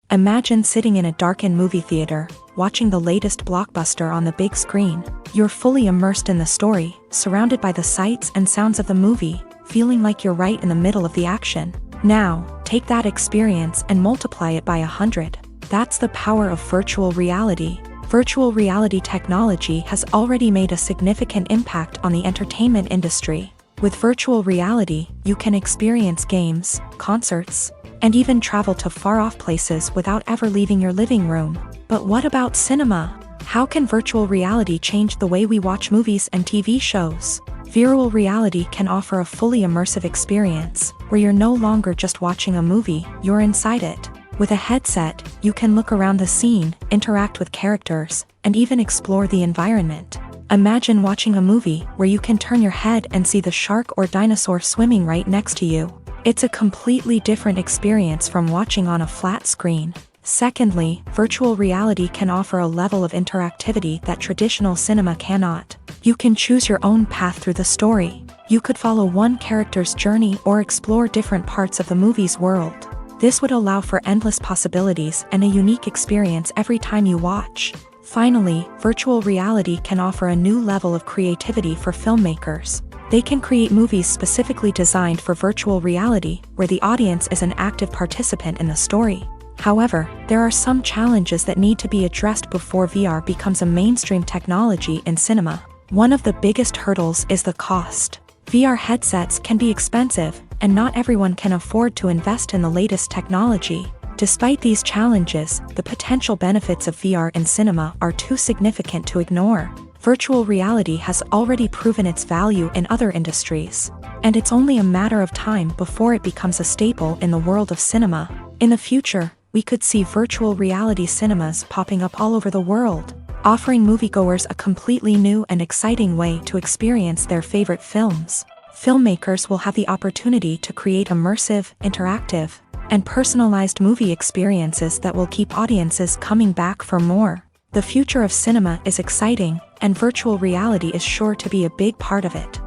Imagine sitting in a darkened movie theater, watching the latest blockbuster on the big screen. You're fully immersed in the story, surrounded by the sights and sounds of the movie, feeling like you're right in the middle of the action. Now, take that experience and multiply it by 100. That's the power of virtual reality. Virtual reality technology has already made a significant impact on the entertainment industry. With virtual reality, you can experience games, concerts, and even travel to far-off places without ever leaving your living room. But what about cinema? How can virtual reality change the way we watch movies and TV shows? Virtual reality can offer a fully immersive experience, where you're no longer just watching a movie, you're inside it. With a headset, you can look around the scene, interact with characters, and even explore the environment. Imagine watching a movie where you can turn your head and see the shark or dinosaur swimming right next to you. It's a completely different experience from watching on a flat screen. Secondly, virtual reality can offer a level of interactivity that traditional cinema cannot. You can choose your own path through the story. You could follow one character's journey or explore different parts of the movie's world. This would allow for endless possibilities and a unique experience every time you watch. Finally, virtual reality can offer a new level of creativity for filmmakers. They can create movies specifically designed for virtual reality, where the audience is an active participant in the story. However, there are some challenges that need to be addressed before VR becomes a mainstream technology in cinema. One of the biggest hurdles is the cost. VR headsets can be expensive, and not everyone can afford to invest in the latest technology. Despite these challenges, the potential benefits of VR in cinema are too significant to ignore. Virtual reality has already proven its value in other industries, and it's only a matter of time before it becomes a staple in the world of cinema. In the future, we could see virtual reality cinemas popping up all over the world, offering moviegoers a completely new and exciting way to experience their favorite films. Filmmakers will have the opportunity to create immersive, interactive, and personalized movie experiences that will keep audiences coming back for more. The future of cinema is exciting, and virtual reality is sure to be a big part of it.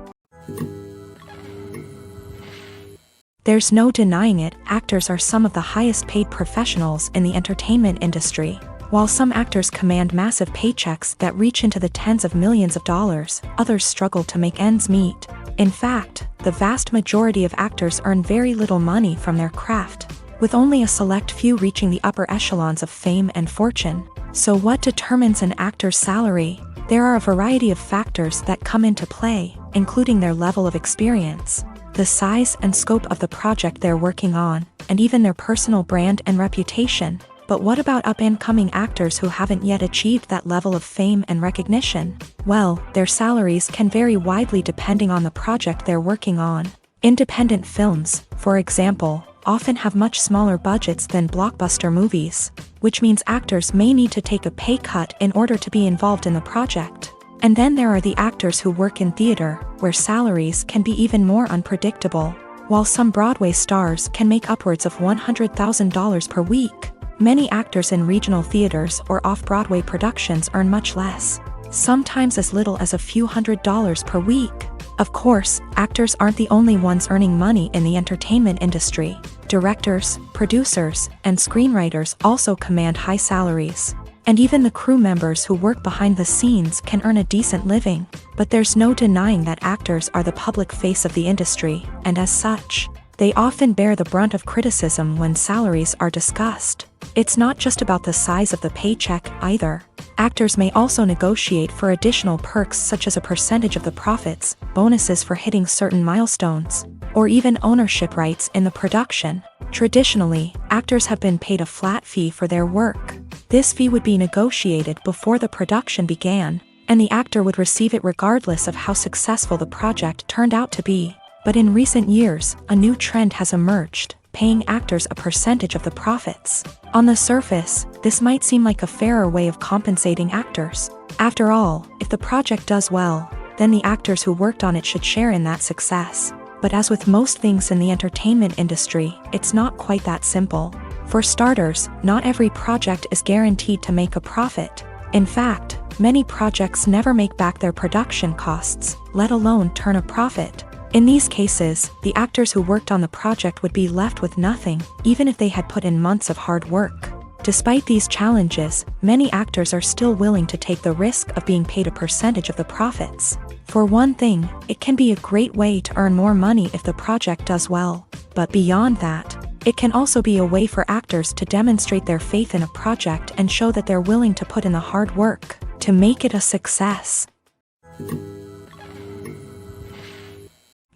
There's no denying it, actors are some of the highest paid professionals in the entertainment industry. While some actors command massive paychecks that reach into the tens of millions of dollars, others struggle to make ends meet. In fact, the vast majority of actors earn very little money from their craft, with only a select few reaching the upper echelons of fame and fortune. So what determines an actor's salary? There are a variety of factors that come into play, including their level of experience, the size and scope of the project they're working on, and even their personal brand and reputation. But what about up-and-coming actors who haven't yet achieved that level of fame and recognition? Well, their salaries can vary widely depending on the project they're working on. Independent films, for example, often have much smaller budgets than blockbuster movies, which means actors may need to take a pay cut in order to be involved in the project. And then there are the actors who work in theater, where salaries can be even more unpredictable. While some Broadway stars can make upwards of $100,000 per week, many actors in regional theaters or off-Broadway productions earn much less, sometimes as little as a few $100s per week. Of course, actors aren't the only ones earning money in the entertainment industry. Directors, producers, and screenwriters also command high salaries. And even the crew members who work behind the scenes can earn a decent living. But there's no denying that actors are the public face of the industry, and as such, they often bear the brunt of criticism when salaries are discussed. It's not just about the size of the paycheck, either. Actors may also negotiate for additional perks such as a percentage of the profits, bonuses for hitting certain milestones, or even ownership rights in the production. Traditionally, actors have been paid a flat fee for their work. This fee would be negotiated before the production began, and the actor would receive it regardless of how successful the project turned out to be. But in recent years, a new trend has emerged, paying actors a percentage of the profits. On the surface, this might seem like a fairer way of compensating actors. After all, if the project does well, then the actors who worked on it should share in that success. But as with most things in the entertainment industry, it's not quite that simple. For starters, not every project is guaranteed to make a profit. In fact, many projects never make back their production costs, let alone turn a profit. In these cases, the actors who worked on the project would be left with nothing, even if they had put in months of hard work. Despite these challenges, many actors are still willing to take the risk of being paid a percentage of the profits. For one thing, it can be a great way to earn more money if the project does well. But beyond that, it can also be a way for actors to demonstrate their faith in a project and show that they're willing to put in the hard work to make it a success.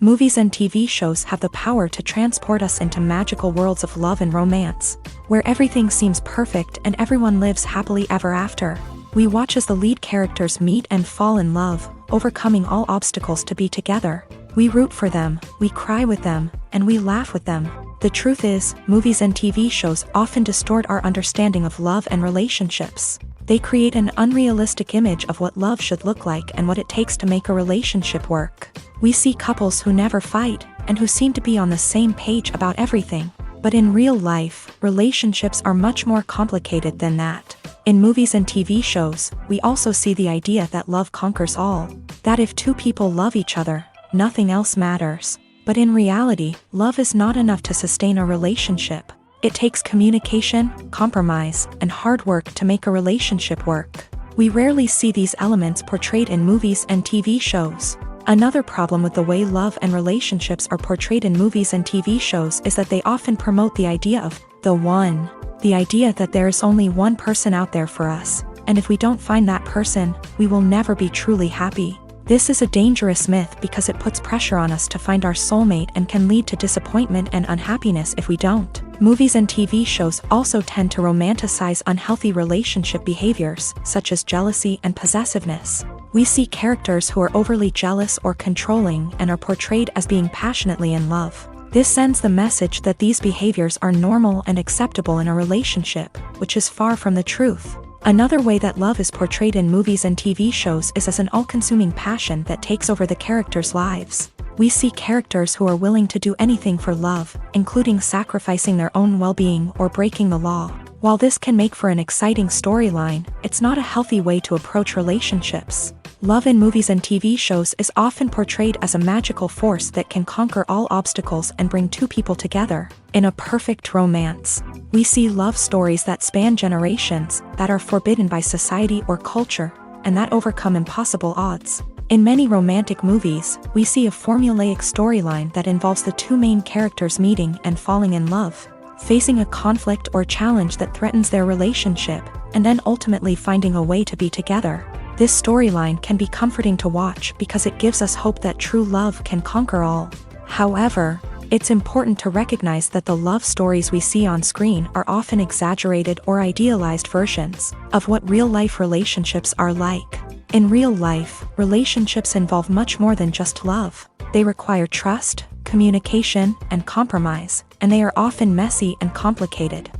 Movies and TV shows have the power to transport us into magical worlds of love and romance, where everything seems perfect and everyone lives happily ever after. We watch as the lead characters meet and fall in love, overcoming all obstacles to be together. We root for them, we cry with them, and we laugh with them. The truth is, movies and TV shows often distort our understanding of love and relationships. They create an unrealistic image of what love should look like and what it takes to make a relationship work. We see couples who never fight, and who seem to be on the same page about everything. But in real life, relationships are much more complicated than that. In movies and TV shows, we also see the idea that love conquers all. That if two people love each other, nothing else matters. But in reality, love is not enough to sustain a relationship. It takes communication, compromise, and hard work to make a relationship work. We rarely see these elements portrayed in movies and TV shows. Another problem with the way love and relationships are portrayed in movies and TV shows is that they often promote the idea of the one. The idea that there is only one person out there for us, and if we don't find that person, we will never be truly happy. This is a dangerous myth because it puts pressure on us to find our soulmate and can lead to disappointment and unhappiness if we don't. Movies and TV shows also tend to romanticize unhealthy relationship behaviors, such as jealousy and possessiveness. We see characters who are overly jealous or controlling and are portrayed as being passionately in love. This sends the message that these behaviors are normal and acceptable in a relationship, which is far from the truth. Another way that love is portrayed in movies and TV shows is as an all-consuming passion that takes over the characters' lives. We see characters who are willing to do anything for love, including sacrificing their own well-being or breaking the law. While this can make for an exciting storyline, it's not a healthy way to approach relationships. Love in movies and TV shows is often portrayed as a magical force that can conquer all obstacles and bring two people together in a perfect romance. We see love stories that span generations, that are forbidden by society or culture, and that overcome impossible odds. In many romantic movies, we see a formulaic storyline that involves the two main characters meeting and falling in love, facing a conflict or challenge that threatens their relationship, and then ultimately finding a way to be together. This storyline can be comforting to watch because it gives us hope that true love can conquer all. However, it's important to recognize that the love stories we see on screen are often exaggerated or idealized versions of what real-life relationships are like. In real life, relationships involve much more than just love. They require trust, communication, and compromise, and they are often messy and complicated.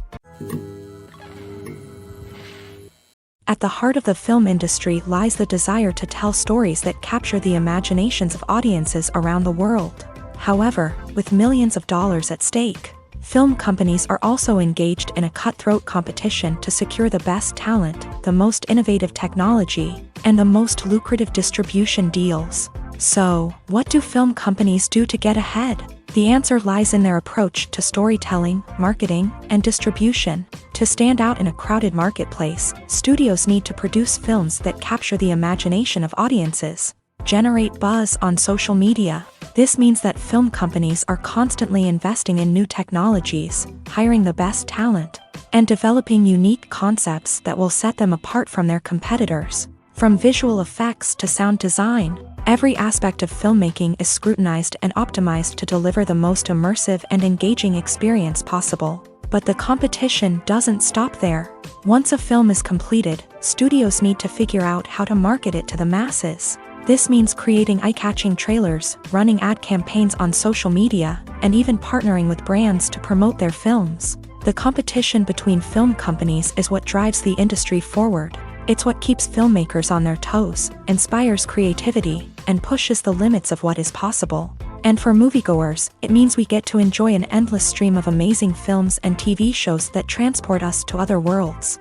At the heart of the film industry lies the desire to tell stories that capture the imaginations of audiences around the world. However, with millions of dollars at stake, film companies are also engaged in a cutthroat competition to secure the best talent, the most innovative technology, and the most lucrative distribution deals. So, what do film companies do to get ahead? The answer lies in their approach to storytelling, marketing, and distribution. To stand out in a crowded marketplace, studios need to produce films that capture the imagination of audiences, generate buzz on social media. This means that film companies are constantly investing in new technologies, hiring the best talent, and developing unique concepts that will set them apart from their competitors. From visual effects to sound design, every aspect of filmmaking is scrutinized and optimized to deliver the most immersive and engaging experience possible. But the competition doesn't stop there. Once a film is completed, studios need to figure out how to market it to the masses. This means creating eye-catching trailers, running ad campaigns on social media, and even partnering with brands to promote their films. The competition between film companies is what drives the industry forward. It's what keeps filmmakers on their toes, inspires creativity, and pushes the limits of what is possible. And for moviegoers, it means we get to enjoy an endless stream of amazing films and TV shows that transport us to other worlds.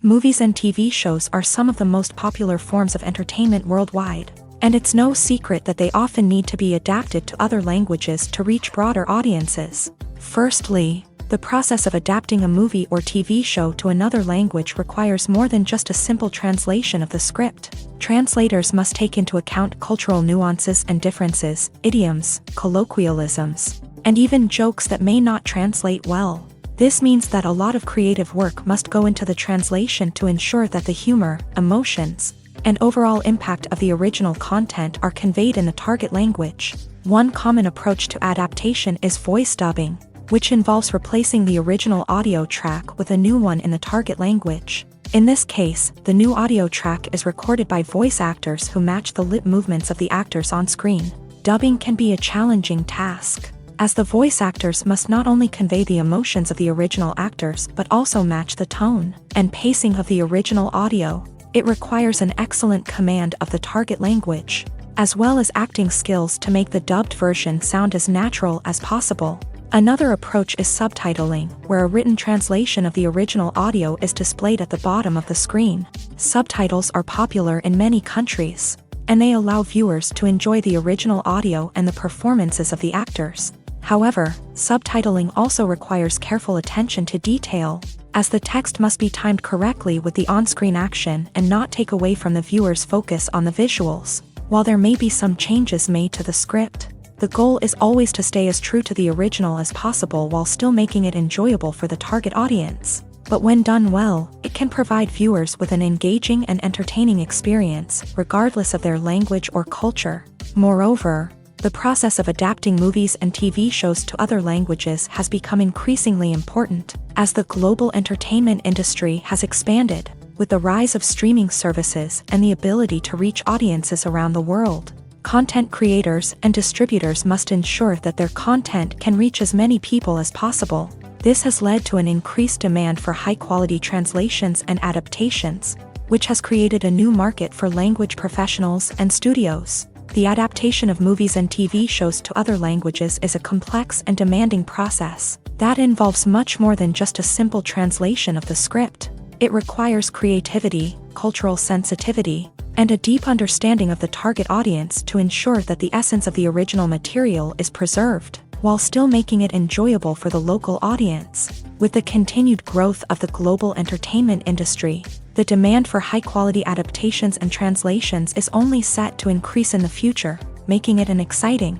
Movies and TV shows are some of the most popular forms of entertainment worldwide, and it's no secret that they often need to be adapted to other languages to reach broader audiences. Firstly, The process of adapting a movie or TV show to another language requires more than just a simple translation of the script. Translators must take into account cultural nuances and differences, idioms, colloquialisms, and even jokes that may not translate well. This means that a lot of creative work must go into the translation to ensure that the humor, emotions, and overall impact of the original content are conveyed in the target language. One common approach to adaptation is voice dubbing, which involves replacing the original audio track with a new one in the target language. In this case, the new audio track is recorded by voice actors who match the lip movements of the actors on screen. Dubbing can be a challenging task, as the voice actors must not only convey the emotions of the original actors but also match the tone and pacing of the original audio. It requires an excellent command of the target language, as well as acting skills to make the dubbed version sound as natural as possible. Another approach is subtitling, where a written translation of the original audio is displayed at the bottom of the screen. Subtitles are popular in many countries, and they allow viewers to enjoy the original audio and the performances of the actors. However, subtitling also requires careful attention to detail, as the text must be timed correctly with the on-screen action and not take away from the viewer's focus on the visuals. While there may be some changes made to the script, the goal is always to stay as true to the original as possible while still making it enjoyable for the target audience. But when done well, it can provide viewers with an engaging and entertaining experience, regardless of their language or culture. Moreover, the process of adapting movies and TV shows to other languages has become increasingly important, as the global entertainment industry has expanded, with the rise of streaming services and the ability to reach audiences around the world. Content creators and distributors must ensure that their content can reach as many people as possible. This has led to an increased demand for high-quality translations and adaptations, which has created a new market for language professionals and studios. The adaptation of movies and TV shows to other languages is a complex and demanding process that involves much more than just a simple translation of the script. It requires creativity, cultural sensitivity, and a deep understanding of the target audience to ensure that the essence of the original material is preserved, while still making it enjoyable for the local audience. With the continued growth of the global entertainment industry, the demand for high-quality adaptations and translations is only set to increase in the future, making it an exciting.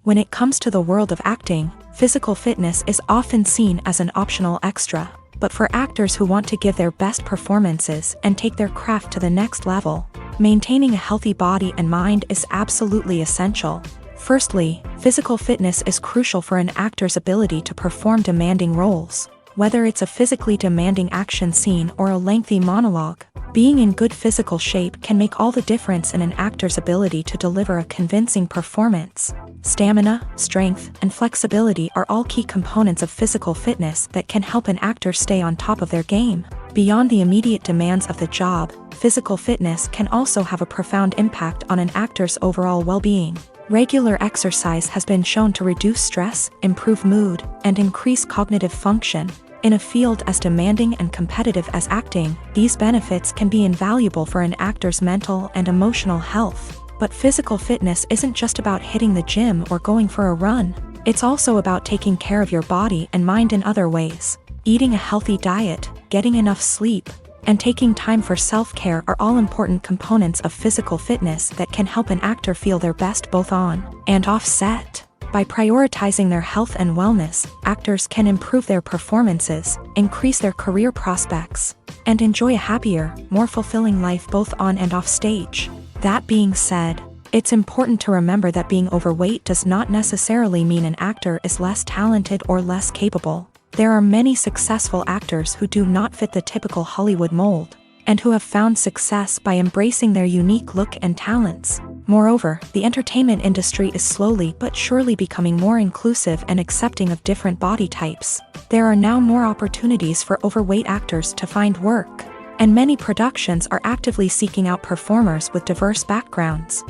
When it comes to the world of acting, physical fitness is often seen as an optional extra. But for actors who want to give their best performances and take their craft to the next level, maintaining a healthy body and mind is absolutely essential. Firstly, physical fitness is crucial for an actor's ability to perform demanding roles. Whether it's a physically demanding action scene or a lengthy monologue, being in good physical shape can make all the difference in an actor's ability to deliver a convincing performance. Stamina, strength, and flexibility are all key components of physical fitness that can help an actor stay on top of their game. Beyond the immediate demands of the job, physical fitness can also have a profound impact on an actor's overall well-being. Regular exercise has been shown to reduce stress, improve mood, and increase cognitive function. In a field as demanding and competitive as acting, these benefits can be invaluable for an actor's mental and emotional health. But physical fitness isn't just about hitting the gym or going for a run. It's also about taking care of your body and mind in other ways. Eating a healthy diet, getting enough sleep, and taking time for self-care are all important components of physical fitness that can help an actor feel their best both on and off set. By prioritizing their health and wellness, actors can improve their performances, increase their career prospects, and enjoy a happier, more fulfilling life both on and off stage. That being said, it's important to remember that being overweight does not necessarily mean an actor is less talented or less capable. There are many successful actors who do not fit the typical Hollywood mold, and who have found success by embracing their unique look and talents. Moreover, the entertainment industry is slowly but surely becoming more inclusive and accepting of different body types. There are now more opportunities for overweight actors to find work, and many productions are actively seeking out performers with diverse backgrounds.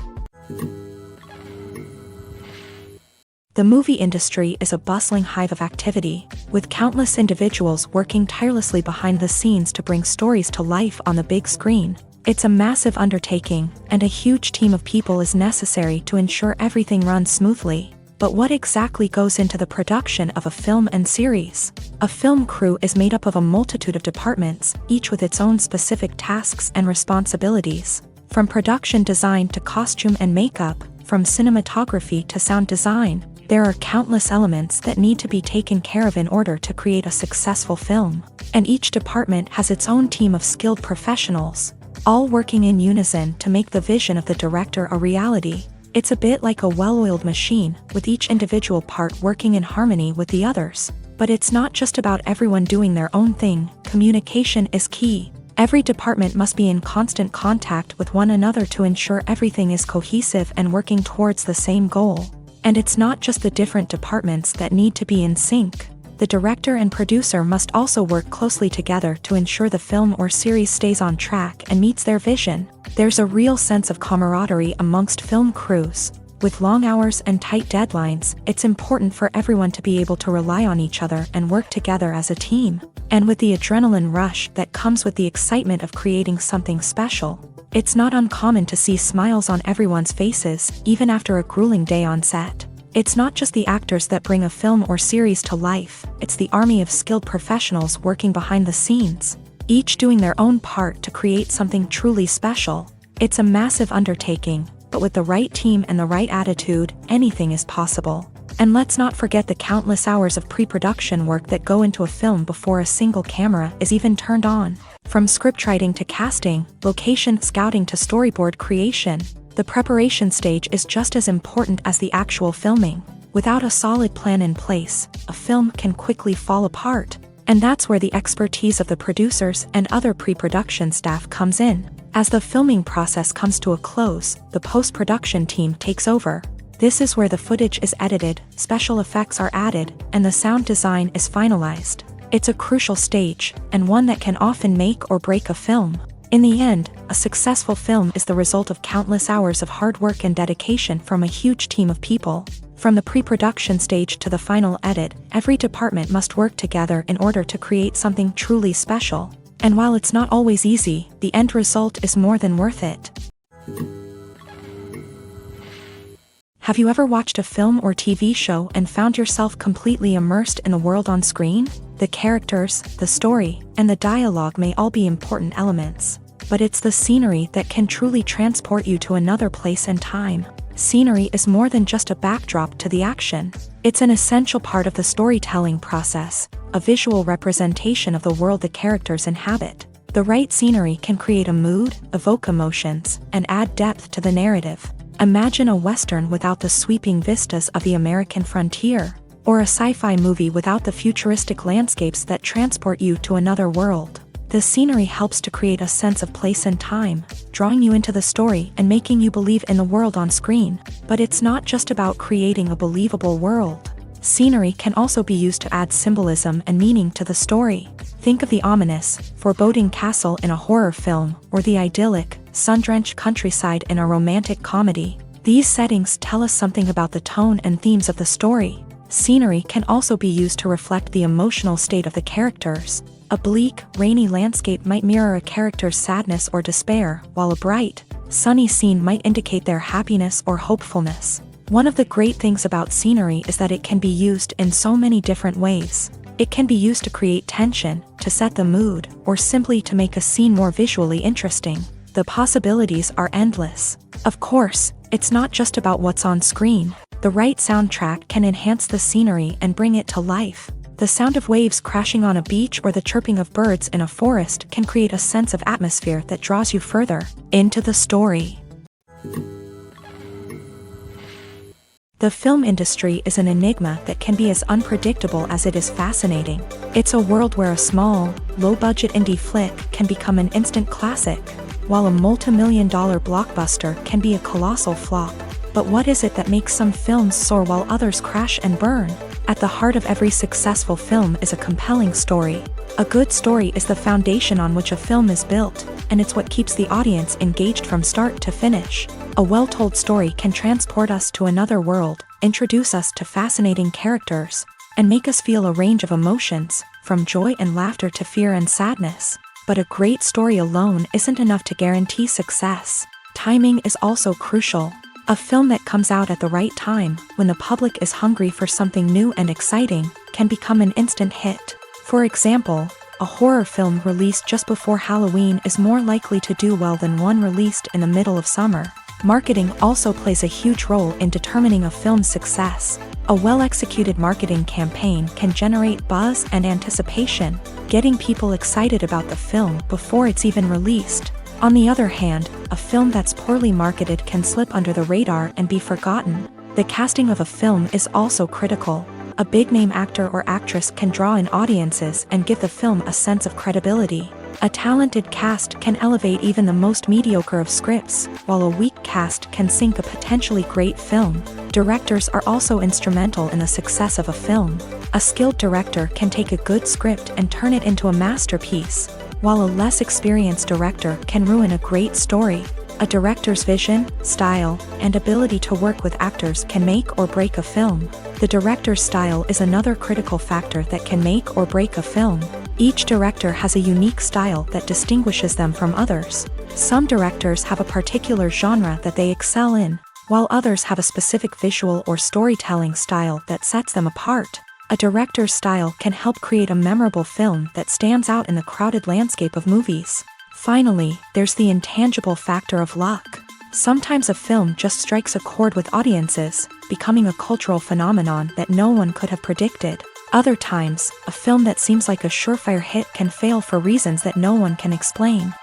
The movie industry is a bustling hive of activity, with countless individuals working tirelessly behind the scenes to bring stories to life on the big screen. It's a massive undertaking, and a huge team of people is necessary to ensure everything runs smoothly. But what exactly goes into the production of a film and series? A film crew is made up of a multitude of departments, each with its own specific tasks and responsibilities. From production design to costume and makeup, from cinematography to sound design, there are countless elements that need to be taken care of in order to create a successful film. And each department has its own team of skilled professionals, all working in unison to make the vision of the director a reality. It's a bit like a well-oiled machine, with each individual part working in harmony with the others. But it's not just about everyone doing their own thing. Communication is key. Every department must be in constant contact with one another to ensure everything is cohesive and working towards the same goal. And it's not just the different departments that need to be in sync. The director and producer must also work closely together to ensure the film or series stays on track and meets their vision. There's a real sense of camaraderie amongst film crews. With long hours and tight deadlines, it's important for everyone to be able to rely on each other and work together as a team. And with the adrenaline rush that comes with the excitement of creating something special, it's not uncommon to see smiles on everyone's faces, even after a grueling day on set. It's not just the actors that bring a film or series to life, it's the army of skilled professionals working behind the scenes, each doing their own part to create something truly special. It's a massive undertaking, but with the right team and the right attitude, anything is possible. And let's not forget the countless hours of pre-production work that go into a film before a single camera is even turned on. From scriptwriting to casting, location scouting to storyboard creation, the preparation stage is just as important as the actual filming. Without a solid plan in place, a film can quickly fall apart. And that's where the expertise of the producers and other pre-production staff comes in. As the filming process comes to a close, the post-production team takes over. This is where the footage is edited, special effects are added, and the sound design is finalized. It's a crucial stage, and one that can often make or break a film. In the end, a successful film is the result of countless hours of hard work and dedication from a huge team of people. From the pre-production stage to the final edit, every department must work together in order to create something truly special. And while it's not always easy, the end result is more than worth it. Have you ever watched a film or TV show and found yourself completely immersed in the world on screen? The characters, the story, and the dialogue may all be important elements, but it's the scenery that can truly transport you to another place and time. Scenery is more than just a backdrop to the action. It's an essential part of the storytelling process, a visual representation of the world the characters inhabit. The right scenery can create a mood, evoke emotions, and add depth to the narrative. Imagine a Western without the sweeping vistas of the American frontier, or a sci-fi movie without the futuristic landscapes that transport you to another world. The scenery helps to create a sense of place and time, drawing you into the story and making you believe in the world on screen. But it's not just about creating a believable world. Scenery can also be used to add symbolism and meaning to the story. Think of the ominous, foreboding castle in a horror film, or the idyllic, sun-drenched countryside in a romantic comedy. These settings tell us something about the tone and themes of the story. Scenery can also be used to reflect the emotional state of the characters. A bleak, rainy landscape might mirror a character's sadness or despair, while a bright, sunny scene might indicate their happiness or hopefulness. One of the great things about scenery is that it can be used in so many different ways. It can be used to create tension, to set the mood, or simply to make a scene more visually interesting. The possibilities are endless. Of course, it's not just about what's on screen. The right soundtrack can enhance the scenery and bring it to life. The sound of waves crashing on a beach or the chirping of birds in a forest can create a sense of atmosphere that draws you further into the story. The film industry is an enigma that can be as unpredictable as it is fascinating. It's a world where a small, low-budget indie flick can become an instant classic, while a multi-million-dollar blockbuster can be a colossal flop. But what is it that makes some films soar while others crash and burn? At the heart of every successful film is a compelling story. A good story is the foundation on which a film is built, and it's what keeps the audience engaged from start to finish. A well-told story can transport us to another world, introduce us to fascinating characters, and make us feel a range of emotions, from joy and laughter to fear and sadness. But a great story alone isn't enough to guarantee success. Timing is also crucial. A film that comes out at the right time, when the public is hungry for something new and exciting, can become an instant hit. For example, a horror film released just before Halloween is more likely to do well than one released in the middle of summer. Marketing also plays a huge role in determining a film's success. A well-executed marketing campaign can generate buzz and anticipation, getting people excited about the film before it's even released. On the other hand, a film that's poorly marketed can slip under the radar and be forgotten. The casting of a film is also critical. A big-name actor or actress can draw in audiences and give the film a sense of credibility. A talented cast can elevate even the most mediocre of scripts, while a weak cast can sink a potentially great film. Directors are also instrumental in the success of a film. A skilled director can take a good script and turn it into a masterpiece, while a less experienced director can ruin a great story. A director's vision, style, and ability to work with actors can make or break a film. The director's style is another critical factor that can make or break a film. Each director has a unique style that distinguishes them from others. Some directors have a particular genre that they excel in, while others have a specific visual or storytelling style that sets them apart. A director's style can help create a memorable film that stands out in the crowded landscape of movies. Finally, there's the intangible factor of luck. Sometimes a film just strikes a chord with audiences, becoming a cultural phenomenon that no one could have predicted. Other times, a film that seems like a surefire hit can fail for reasons that no one can explain.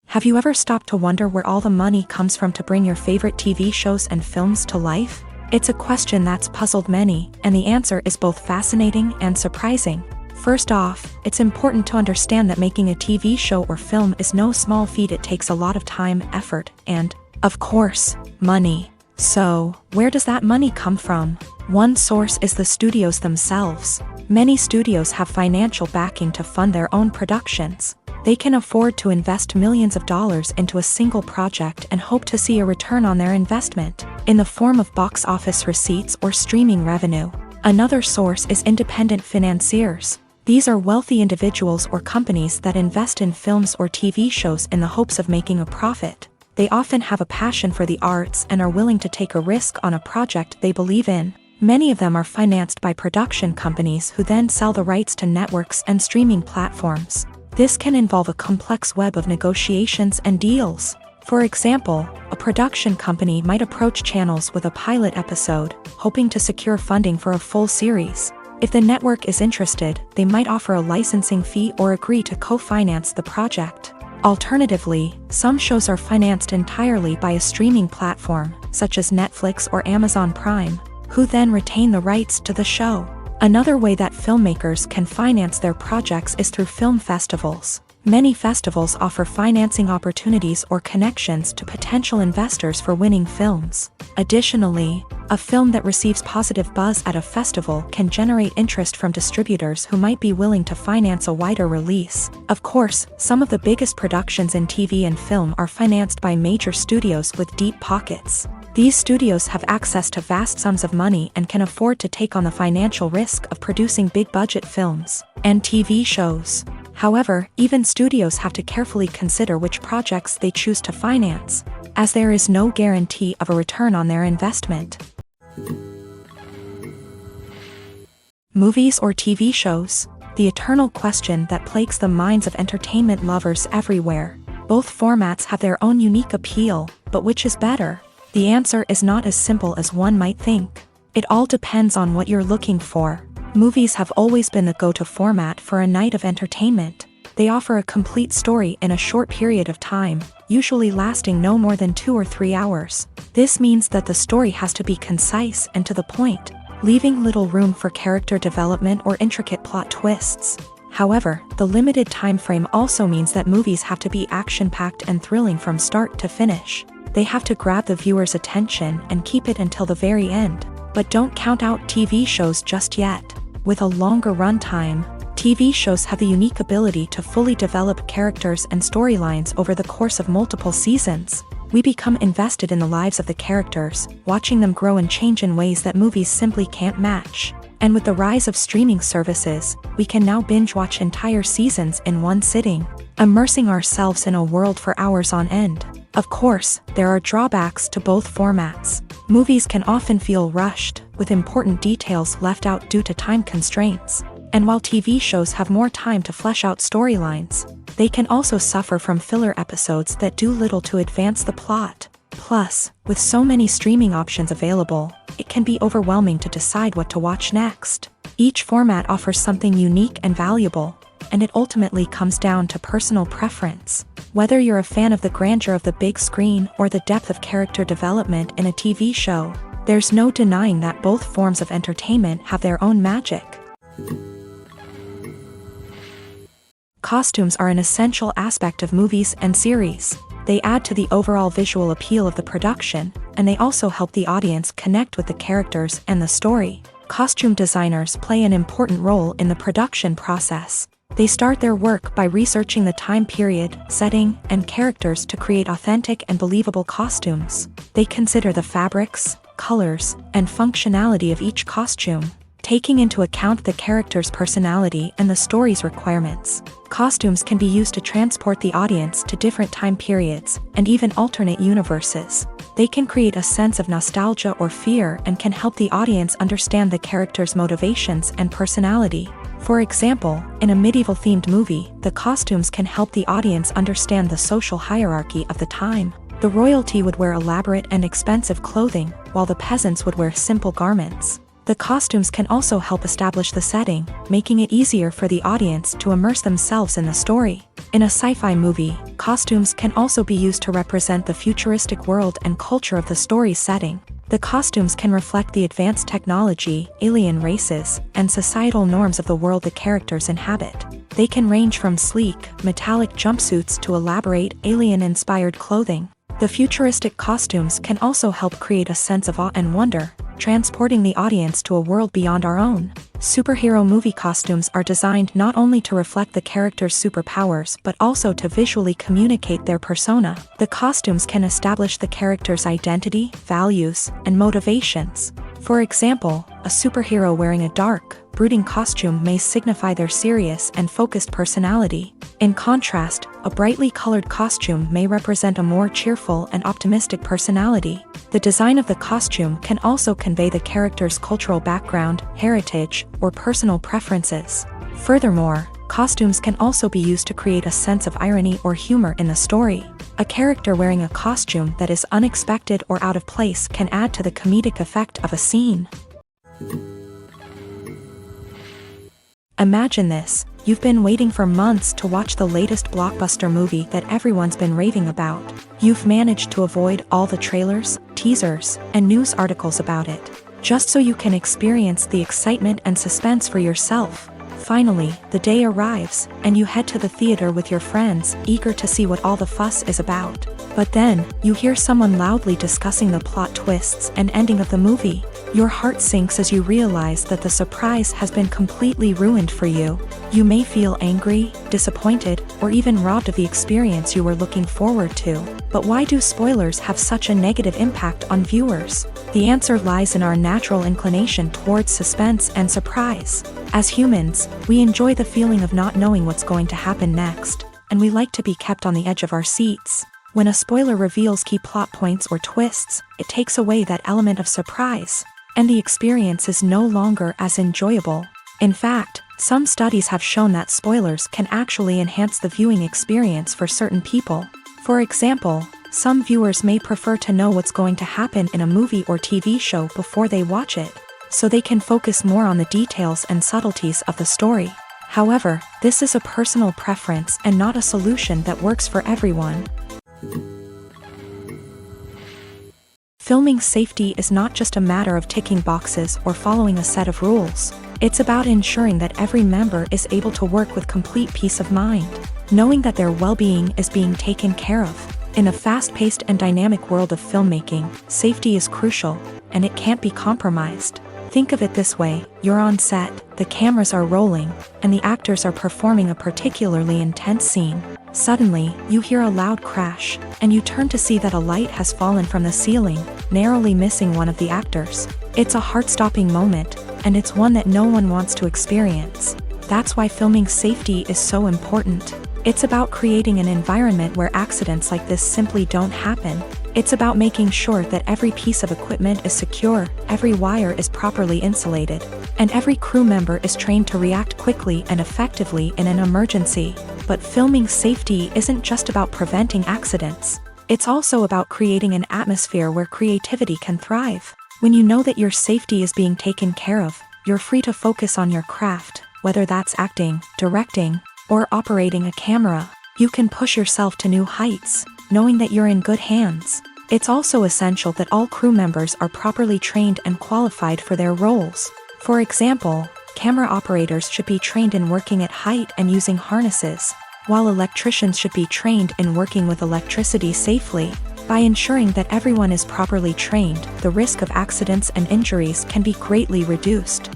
Have you ever stopped to wonder where all the money comes from to bring your favorite TV shows and films to life? It's a question that's puzzled many, and the answer is both fascinating and surprising. First off, it's important to understand that making a TV show or film is no small feat. It takes a lot of time, effort, and, of course, money. So, where does that money come from? One source is the studios themselves. Many studios have financial backing to fund their own productions. They can afford to invest millions of dollars into a single project and hope to see a return on their investment, in the form of box office receipts or streaming revenue. Another source is independent financiers. These are wealthy individuals or companies that invest in films or TV shows in the hopes of making a profit. They often have a passion for the arts and are willing to take a risk on a project they believe in. Many of them are financed by production companies who then sell the rights to networks and streaming platforms. This can involve a complex web of negotiations and deals. For example, a production company might approach channels with a pilot episode, hoping to secure funding for a full series. If the network is interested, they might offer a licensing fee or agree to co-finance the project. Alternatively, some shows are financed entirely by a streaming platform, such as Netflix or Amazon Prime, who then retain the rights to the show. Another way that filmmakers can finance their projects is through film festivals. Many festivals offer financing opportunities or connections to potential investors for winning films. Additionally, a film that receives positive buzz at a festival can generate interest from distributors who might be willing to finance a wider release. Of course, some of the biggest productions in TV and film are financed by major studios with deep pockets. These studios have access to vast sums of money and can afford to take on the financial risk of producing big-budget films and TV shows. However, even studios have to carefully consider which projects they choose to finance, as there is no guarantee of a return on their investment. Movies or TV shows? The eternal question that plagues the minds of entertainment lovers everywhere. Both formats have their own unique appeal, but which is better? The answer is not as simple as one might think. It all depends on what you're looking for. Movies have always been the go-to format for a night of entertainment. They offer a complete story in a short period of time, usually lasting no more than 2 or 3 hours. This means that the story has to be concise and to the point, leaving little room for character development or intricate plot twists. However, the limited time frame also means that movies have to be action-packed and thrilling from start to finish. They have to grab the viewer's attention and keep it until the very end. But don't count out TV shows just yet. With a longer runtime, TV shows have the unique ability to fully develop characters and storylines over the course of multiple seasons. We become invested in the lives of the characters, watching them grow and change in ways that movies simply can't match. And with the rise of streaming services, we can now binge-watch entire seasons in one sitting, immersing ourselves in a world for hours on end. Of course, there are drawbacks to both formats. Movies can often feel rushed, with important details left out due to time constraints. And while TV shows have more time to flesh out storylines, they can also suffer from filler episodes that do little to advance the plot. Plus, with so many streaming options available, it can be overwhelming to decide what to watch next. Each format offers something unique and valuable, and it ultimately comes down to personal preference. Whether you're a fan of the grandeur of the big screen or the depth of character development in a TV show, there's no denying that both forms of entertainment have their own magic. Costumes are an essential aspect of movies and series. They add to the overall visual appeal of the production, and they also help the audience connect with the characters and the story. Costume designers play an important role in the production process. They start their work by researching the time period, setting, and characters to create authentic and believable costumes. They consider the fabrics, colors, and functionality of each costume, taking into account the character's personality and the story's requirements. Costumes can be used to transport the audience to different time periods and even alternate universes. They can create a sense of nostalgia or fear and can help the audience understand the character's motivations and personality. For example, in a medieval-themed movie, the costumes can help the audience understand the social hierarchy of the time. The royalty would wear elaborate and expensive clothing, while the peasants would wear simple garments. The costumes can also help establish the setting, making it easier for the audience to immerse themselves in the story. In a sci-fi movie, costumes can also be used to represent the futuristic world and culture of the story's setting. The costumes can reflect the advanced technology, alien races, and societal norms of the world the characters inhabit. They can range from sleek, metallic jumpsuits to elaborate, alien-inspired clothing. The futuristic costumes can also help create a sense of awe and wonder, transporting the audience to a world beyond our own. Superhero movie costumes are designed not only to reflect the character's superpowers but also to visually communicate their persona. The costumes can establish the character's identity, values, and motivations. For example, a superhero wearing a dark, brooding costume may signify their serious and focused personality. In contrast, a brightly colored costume may represent a more cheerful and optimistic personality. The design of the costume can also convey the character's cultural background, heritage, or personal preferences. Furthermore, costumes can also be used to create a sense of irony or humor in the story. A character wearing a costume that is unexpected or out of place can add to the comedic effect of a scene. Imagine this: you've been waiting for months to watch the latest blockbuster movie that everyone's been raving about. You've managed to avoid all the trailers, teasers, and news articles about it, just so you can experience the excitement and suspense for yourself. Finally, the day arrives, and you head to the theater with your friends, eager to see what all the fuss is about. But then, you hear someone loudly discussing the plot twists and ending of the movie. Your heart sinks as you realize that the surprise has been completely ruined for you. You may feel angry, disappointed, or even robbed of the experience you were looking forward to. But why do spoilers have such a negative impact on viewers? The answer lies in our natural inclination towards suspense and surprise. As humans, we enjoy the feeling of not knowing what's going to happen next, and we like to be kept on the edge of our seats. When a spoiler reveals key plot points or twists, it takes away that element of surprise, and the experience is no longer as enjoyable. In fact, some studies have shown that spoilers can actually enhance the viewing experience for certain people. For example, some viewers may prefer to know what's going to happen in a movie or TV show before they watch it, so they can focus more on the details and subtleties of the story. However, this is a personal preference and not a solution that works for everyone. Filming safety is not just a matter of ticking boxes or following a set of rules. It's about ensuring that every member is able to work with complete peace of mind, knowing that their well-being is being taken care of. In a fast-paced and dynamic world of filmmaking, safety is crucial, and it can't be compromised. Think of it this way: you're on set, the cameras are rolling, and the actors are performing a particularly intense scene. Suddenly, you hear a loud crash, and you turn to see that a light has fallen from the ceiling, narrowly missing one of the actors. It's a heart-stopping moment, and it's one that no one wants to experience. That's why filming safety is so important. It's about creating an environment where accidents like this simply don't happen. It's about making sure that every piece of equipment is secure, every wire is properly insulated, and every crew member is trained to react quickly and effectively in an emergency. But filming safety isn't just about preventing accidents. It's also about creating an atmosphere where creativity can thrive. When you know that your safety is being taken care of, you're free to focus on your craft, whether that's acting, directing, or operating a camera. You can push yourself to new heights, knowing that you're in good hands. It's also essential that all crew members are properly trained and qualified for their roles. For example, camera operators should be trained in working at height and using harnesses, while electricians should be trained in working with electricity safely. By ensuring that everyone is properly trained, the risk of accidents and injuries can be greatly reduced.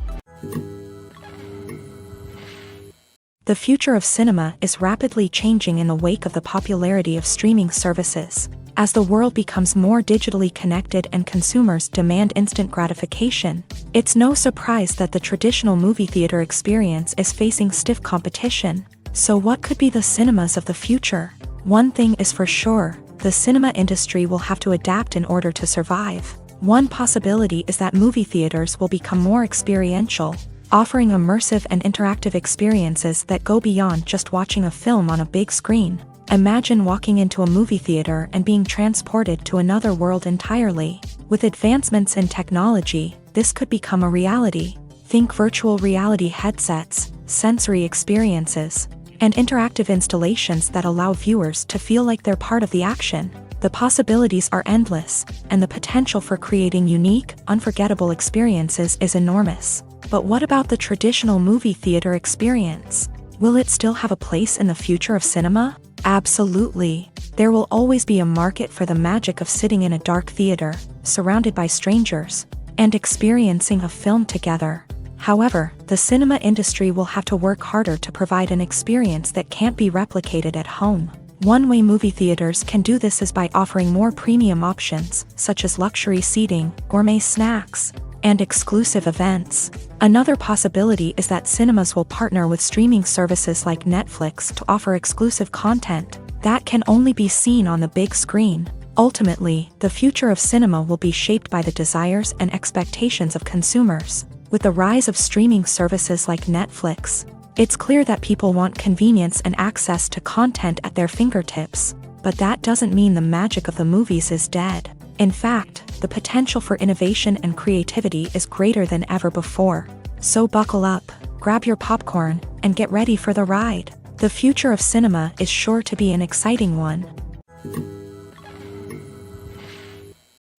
The future of cinema is rapidly changing in the wake of the popularity of streaming services. As the world becomes more digitally connected and consumers demand instant gratification, it's no surprise that the traditional movie theater experience is facing stiff competition. So what could be the cinemas of the future? One thing is for sure, the cinema industry will have to adapt in order to survive. One possibility is that movie theaters will become more experiential, offering immersive and interactive experiences that go beyond just watching a film on a big screen. Imagine walking into a movie theater and being transported to another world entirely. With advancements in technology, this could become a reality. Think virtual reality headsets, sensory experiences, and interactive installations that allow viewers to feel like they're part of the action. The possibilities are endless, and the potential for creating unique, unforgettable experiences is enormous. But what about the traditional movie theater experience? Will it still have a place in the future of cinema? Absolutely. There will always be a market for the magic of sitting in a dark theater, surrounded by strangers, and experiencing a film together. However, the cinema industry will have to work harder to provide an experience that can't be replicated at home. One way movie theaters can do this is by offering more premium options, such as luxury seating, gourmet snacks, and exclusive events. Another possibility is that cinemas will partner with streaming services like Netflix to offer exclusive content that can only be seen on the big screen. Ultimately, the future of cinema will be shaped by the desires and expectations of consumers. With the rise of streaming services like Netflix, it's clear that people want convenience and access to content at their fingertips. But that doesn't mean the magic of the movies is dead. In fact, the potential for innovation and creativity is greater than ever before. So buckle up, grab your popcorn, and get ready for the ride. The future of cinema is sure to be an exciting one.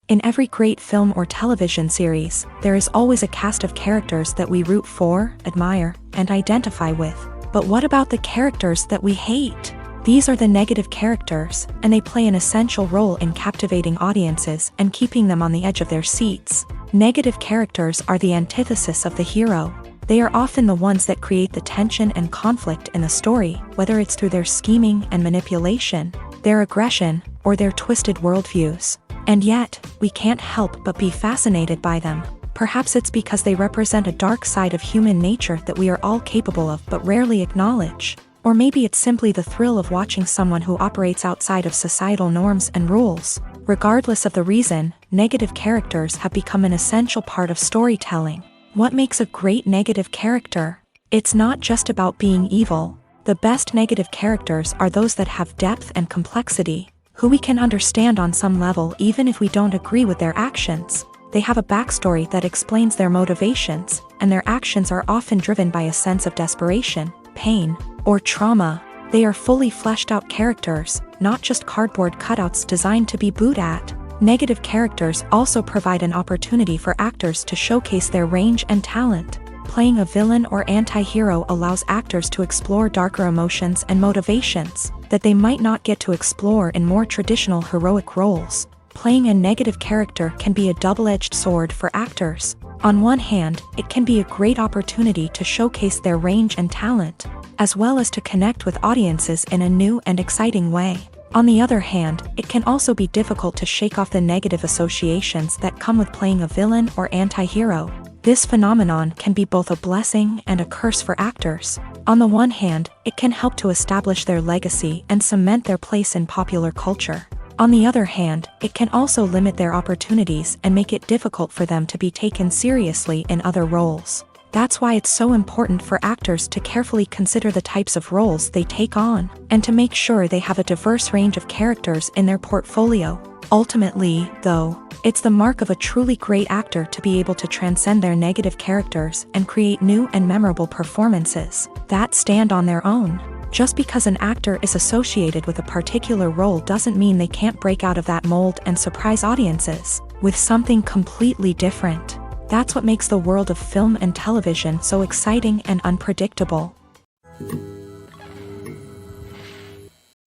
In every great film or television series, there is always a cast of characters that we root for, admire, and identify with. But what about the characters that we hate? These are the negative characters, and they play an essential role in captivating audiences and keeping them on the edge of their seats. Negative characters are the antithesis of the hero. They are often the ones that create the tension and conflict in the story, whether it's through their scheming and manipulation, their aggression, or their twisted worldviews. And yet, we can't help but be fascinated by them. Perhaps it's because they represent a dark side of human nature that we are all capable of but rarely acknowledge. Or maybe it's simply the thrill of watching someone who operates outside of societal norms and rules. Regardless of the reason, negative characters have become an essential part of storytelling. What makes a great negative character? It's not just about being evil. The best negative characters are those that have depth and complexity, who we can understand on some level even if we don't agree with their actions. They have a backstory that explains their motivations, and their actions are often driven by a sense of desperation, pain, or trauma. They are fully fleshed out characters, not just cardboard cutouts designed to be booed at. Negative characters also provide an opportunity for actors to showcase their range and talent. Playing a villain or anti-hero allows actors to explore darker emotions and motivations that they might not get to explore in more traditional heroic roles. Playing a negative character can be a double-edged sword for actors. On one hand, it can be a great opportunity to showcase their range and talent, as well as to connect with audiences in a new and exciting way. On the other hand, it can also be difficult to shake off the negative associations that come with playing a villain or anti-hero. This phenomenon can be both a blessing and a curse for actors. On the one hand, it can help to establish their legacy and cement their place in popular culture. On the other hand, it can also limit their opportunities and make it difficult for them to be taken seriously in other roles. That's why it's so important for actors to carefully consider the types of roles they take on, and to make sure they have a diverse range of characters in their portfolio. Ultimately, though, it's the mark of a truly great actor to be able to transcend their negative characters and create new and memorable performances that stand on their own. Just because an actor is associated with a particular role doesn't mean they can't break out of that mold and surprise audiences with something completely different. That's what makes the world of film and television so exciting and unpredictable.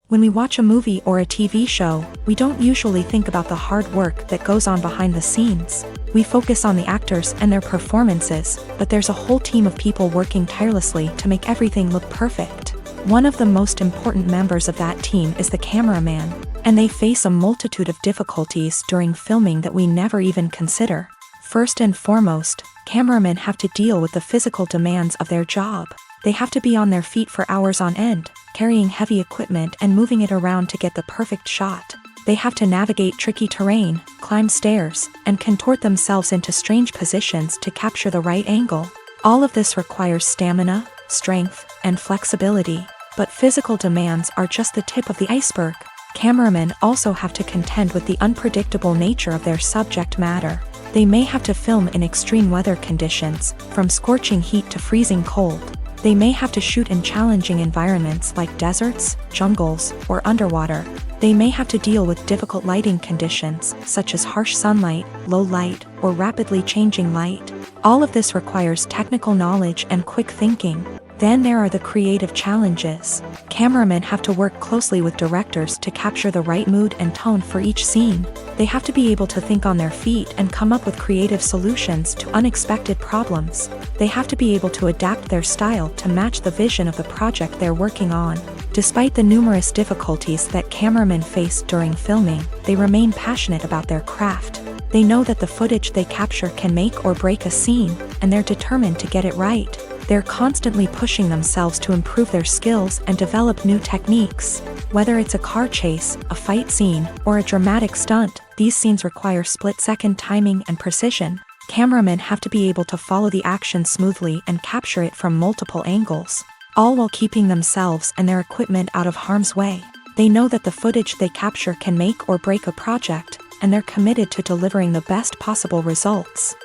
When we watch a movie or a TV show, we don't usually think about the hard work that goes on behind the scenes. We focus on the actors and their performances, but there's a whole team of people working tirelessly to make everything look perfect. One of the most important members of that team is the cameraman, and they face a multitude of difficulties during filming that we never even consider. First and foremost, cameramen have to deal with the physical demands of their job. They have to be on their feet for hours on end, carrying heavy equipment and moving it around to get the perfect shot. They have to navigate tricky terrain, climb stairs, and contort themselves into strange positions to capture the right angle. All of this requires stamina, strength, and flexibility. But physical demands are just the tip of the iceberg. Cameramen also have to contend with the unpredictable nature of their subject matter. They may have to film in extreme weather conditions, from scorching heat to freezing cold. They may have to shoot in challenging environments like deserts, jungles, or underwater. They may have to deal with difficult lighting conditions, such as harsh sunlight, low light, or rapidly changing light. All of this requires technical knowledge and quick thinking. Then there are the creative challenges. Cameramen have to work closely with directors to capture the right mood and tone for each scene. They have to be able to think on their feet and come up with creative solutions to unexpected problems. They have to be able to adapt their style to match the vision of the project they're working on. Despite the numerous difficulties that cameramen face during filming, they remain passionate about their craft. They know that the footage they capture can make or break a scene, and they're determined to get it right. They're constantly pushing themselves to improve their skills and develop new techniques. Whether it's a car chase, a fight scene, or a dramatic stunt, these scenes require split-second timing and precision. Cameramen have to be able to follow the action smoothly and capture it from multiple angles, all while keeping themselves and their equipment out of harm's way. They know that the footage they capture can make or break a project, and they're committed to delivering the best possible results.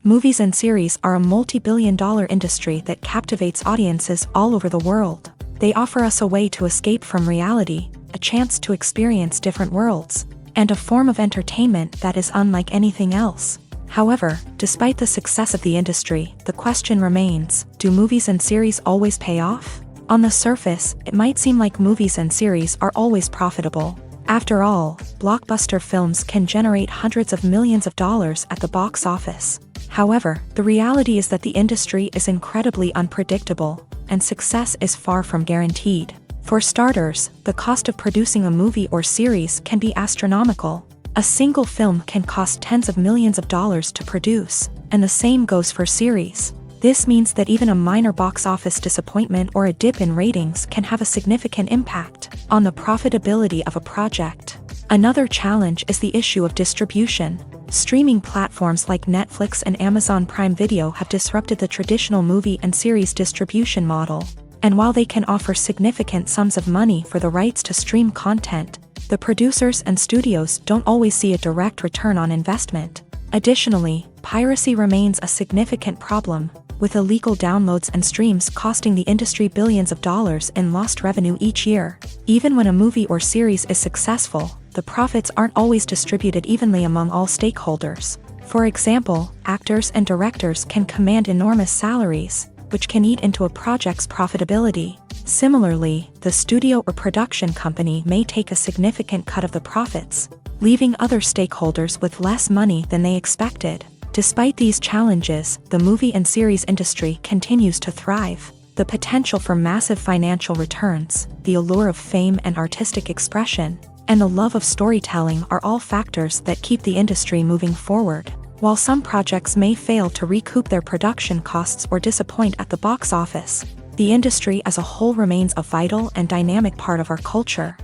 Movies and series are a multi-billion-dollar industry that captivates audiences all over the world. They offer us a way to escape from reality, a chance to experience different worlds, and a form of entertainment that is unlike anything else. However, despite the success of the industry, the question remains, do movies and series always pay off? On the surface, it might seem like movies and series are always profitable. After all, blockbuster films can generate hundreds of millions of dollars at the box office. However, the reality is that the industry is incredibly unpredictable, and success is far from guaranteed. For starters, the cost of producing a movie or series can be astronomical. A single film can cost tens of millions of dollars to produce, and the same goes for series. This means that even a minor box office disappointment or a dip in ratings can have a significant impact on the profitability of a project. Another challenge is the issue of distribution. Streaming platforms like Netflix and Amazon Prime Video have disrupted the traditional movie and series distribution model. And while they can offer significant sums of money for the rights to stream content, the producers and studios don't always see a direct return on investment. Additionally, piracy remains a significant problem, with illegal downloads and streams costing the industry billions of dollars in lost revenue each year. Even when a movie or series is successful, the profits aren't always distributed evenly among all stakeholders. For example, actors and directors can command enormous salaries, which can eat into a project's profitability. Similarly, the studio or production company may take a significant cut of the profits, leaving other stakeholders with less money than they expected. Despite these challenges, the movie and series industry continues to thrive. The potential for massive financial returns, the allure of fame and artistic expression, and the love of storytelling are all factors that keep the industry moving forward. While some projects may fail to recoup their production costs or disappoint at the box office, the industry as a whole remains a vital and dynamic part of our culture.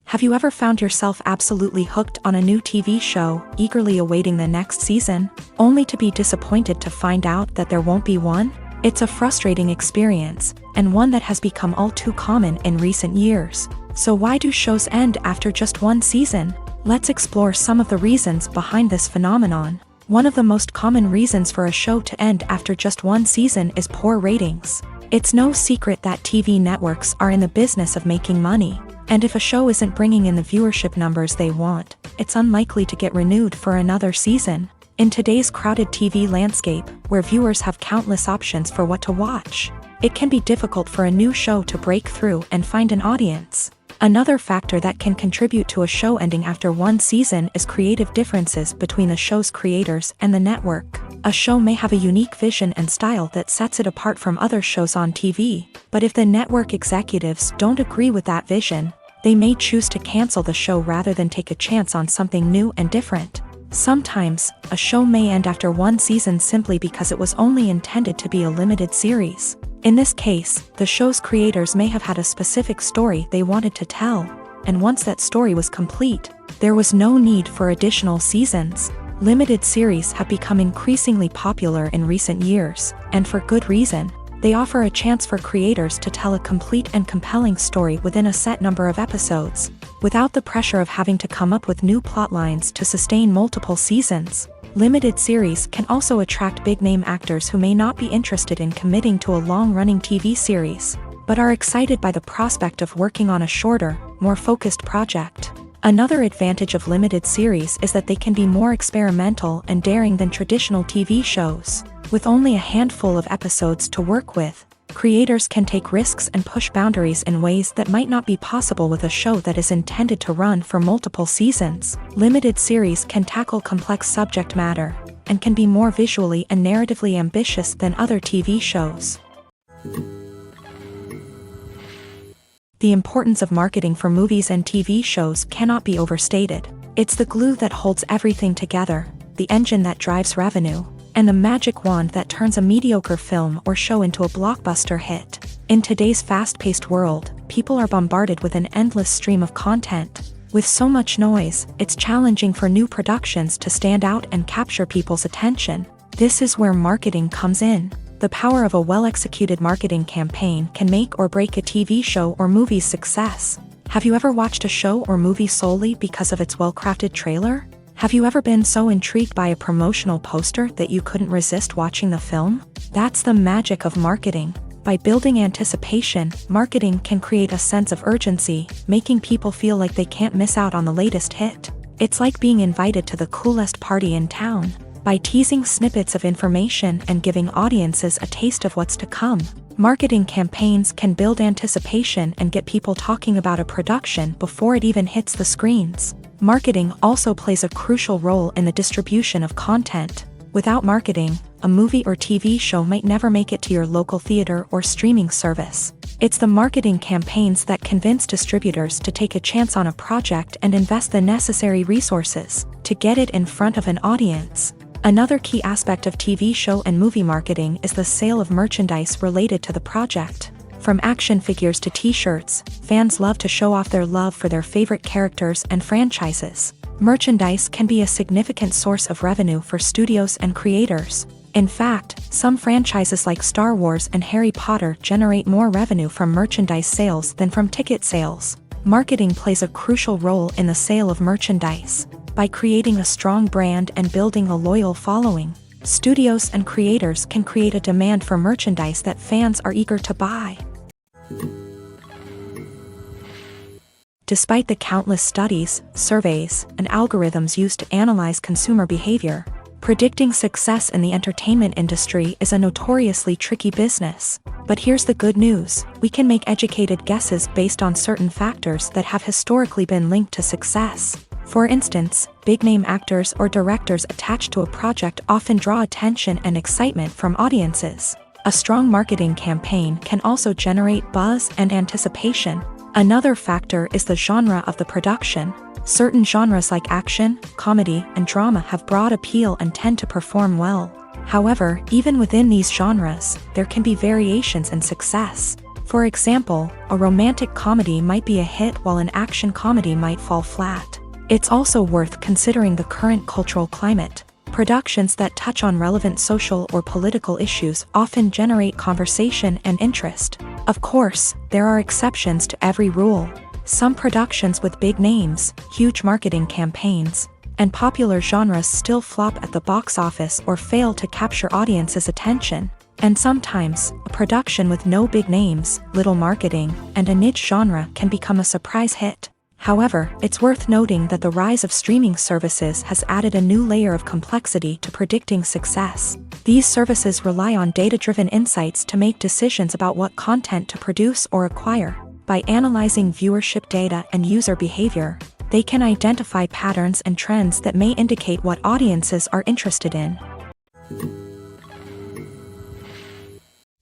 Have you ever found yourself absolutely hooked on a new TV show, eagerly awaiting the next season, only to be disappointed to find out that there won't be one? It's a frustrating experience, and one that has become all too common in recent years. So why do shows end after just one season? Let's explore some of the reasons behind this phenomenon. One of the most common reasons for a show to end after just one season is poor ratings. It's no secret that TV networks are in the business of making money. And if a show isn't bringing in the viewership numbers they want, it's unlikely to get renewed for another season. In today's crowded TV landscape, where viewers have countless options for what to watch, it can be difficult for a new show to break through and find an audience. Another factor that can contribute to a show ending after one season is creative differences between the show's creators and the network. A show may have a unique vision and style that sets it apart from other shows on TV, but if the network executives don't agree with that vision, they may choose to cancel the show rather than take a chance on something new and different. Sometimes, a show may end after one season simply because it was only intended to be a limited series. In this case, the show's creators may have had a specific story they wanted to tell, and once that story was complete, there was no need for additional seasons. Limited series have become increasingly popular in recent years, and for good reason. They offer a chance for creators to tell a complete and compelling story within a set number of episodes, without the pressure of having to come up with new plot lines to sustain multiple seasons. Limited series can also attract big-name actors who may not be interested in committing to a long-running TV series, but are excited by the prospect of working on a shorter, more focused project. Another advantage of limited series is that they can be more experimental and daring than traditional TV shows. With only a handful of episodes to work with, creators can take risks and push boundaries in ways that might not be possible with a show that is intended to run for multiple seasons. Limited series can tackle complex subject matter, and can be more visually and narratively ambitious than other TV shows. The importance of marketing for movies and TV shows cannot be overstated. It's the glue that holds everything together, the engine that drives revenue, and the magic wand that turns a mediocre film or show into a blockbuster hit. In today's fast-paced world, people are bombarded with an endless stream of content. With so much noise, it's challenging for new productions to stand out and capture people's attention. This is where marketing comes in. The power of a well-executed marketing campaign can make or break a TV show or movie's success. Have you ever watched a show or movie solely because of its well-crafted trailer? Have you ever been so intrigued by a promotional poster that you couldn't resist watching the film? That's the magic of marketing. By building anticipation, marketing can create a sense of urgency, making people feel like they can't miss out on the latest hit. It's like being invited to the coolest party in town. By teasing snippets of information and giving audiences a taste of what's to come, marketing campaigns can build anticipation and get people talking about a production before it even hits the screens. Marketing also plays a crucial role in the distribution of content. Without marketing, a movie or TV show might never make it to your local theater or streaming service. It's the marketing campaigns that convince distributors to take a chance on a project and invest the necessary resources to get it in front of an audience. Another key aspect of TV show and movie marketing is the sale of merchandise related to the project. From action figures to t-shirts, fans love to show off their love for their favorite characters and franchises. Merchandise can be a significant source of revenue for studios and creators. In fact, some franchises like Star Wars and Harry Potter generate more revenue from merchandise sales than from ticket sales. Marketing plays a crucial role in the sale of merchandise. By creating a strong brand and building a loyal following, studios and creators can create a demand for merchandise that fans are eager to buy. Despite the countless studies, surveys, and algorithms used to analyze consumer behavior, predicting success in the entertainment industry is a notoriously tricky business. But here's the good news: we can make educated guesses based on certain factors that have historically been linked to success. For instance, big-name actors or directors attached to a project often draw attention and excitement from audiences. A strong marketing campaign can also generate buzz and anticipation. Another factor is the genre of the production. Certain genres like action, comedy, and drama have broad appeal and tend to perform well. However, even within these genres, there can be variations in success. For example, a romantic comedy might be a hit while an action comedy might fall flat. It's also worth considering the current cultural climate. Productions that touch on relevant social or political issues often generate conversation and interest. Of course, there are exceptions to every rule. Some productions with big names, huge marketing campaigns, and popular genres still flop at the box office or fail to capture audiences' attention. And sometimes, a production with no big names, little marketing, and a niche genre can become a surprise hit. However, it's worth noting that the rise of streaming services has added a new layer of complexity to predicting success. These services rely on data-driven insights to make decisions about what content to produce or acquire. By analyzing viewership data and user behavior, they can identify patterns and trends that may indicate what audiences are interested in.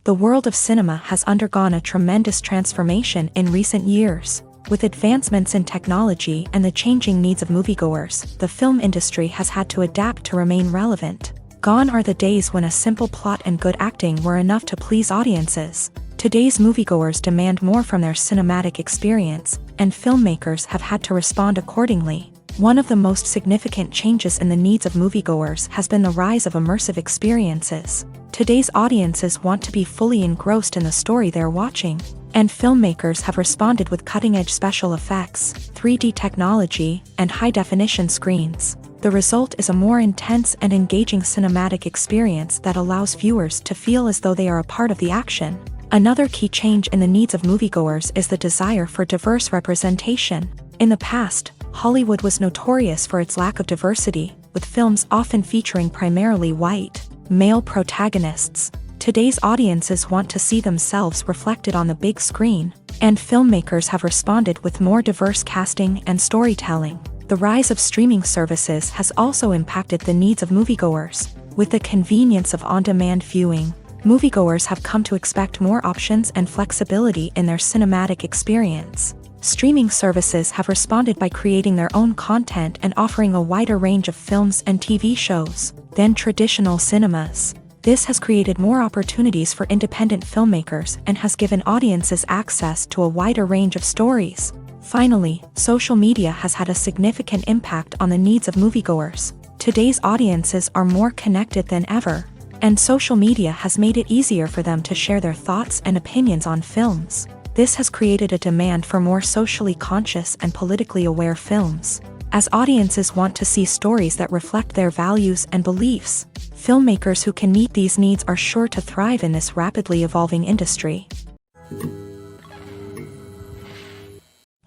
The world of cinema has undergone a tremendous transformation in recent years. With advancements in technology and the changing needs of moviegoers, the film industry has had to adapt to remain relevant. Gone are the days when a simple plot and good acting were enough to please audiences. Today's moviegoers demand more from their cinematic experience, and filmmakers have had to respond accordingly. One of the most significant changes in the needs of moviegoers has been the rise of immersive experiences. Today's audiences want to be fully engrossed in the story they're watching, and filmmakers have responded with cutting-edge special effects, 3D technology, and high-definition screens. The result is a more intense and engaging cinematic experience that allows viewers to feel as though they are a part of the action. Another key change in the needs of moviegoers is the desire for diverse representation. In the past, Hollywood was notorious for its lack of diversity, with films often featuring primarily white, male protagonists. Today's audiences want to see themselves reflected on the big screen, and filmmakers have responded with more diverse casting and storytelling. The rise of streaming services has also impacted the needs of moviegoers. With the convenience of on-demand viewing, moviegoers have come to expect more options and flexibility in their cinematic experience. Streaming services have responded by creating their own content and offering a wider range of films and TV shows than traditional cinemas. This has created more opportunities for independent filmmakers and has given audiences access to a wider range of stories. Finally, social media has had a significant impact on the needs of moviegoers. Today's audiences are more connected than ever, and social media has made it easier for them to share their thoughts and opinions on films. This has created a demand for more socially conscious and politically aware films. As audiences want to see stories that reflect their values and beliefs, filmmakers who can meet these needs are sure to thrive in this rapidly evolving industry.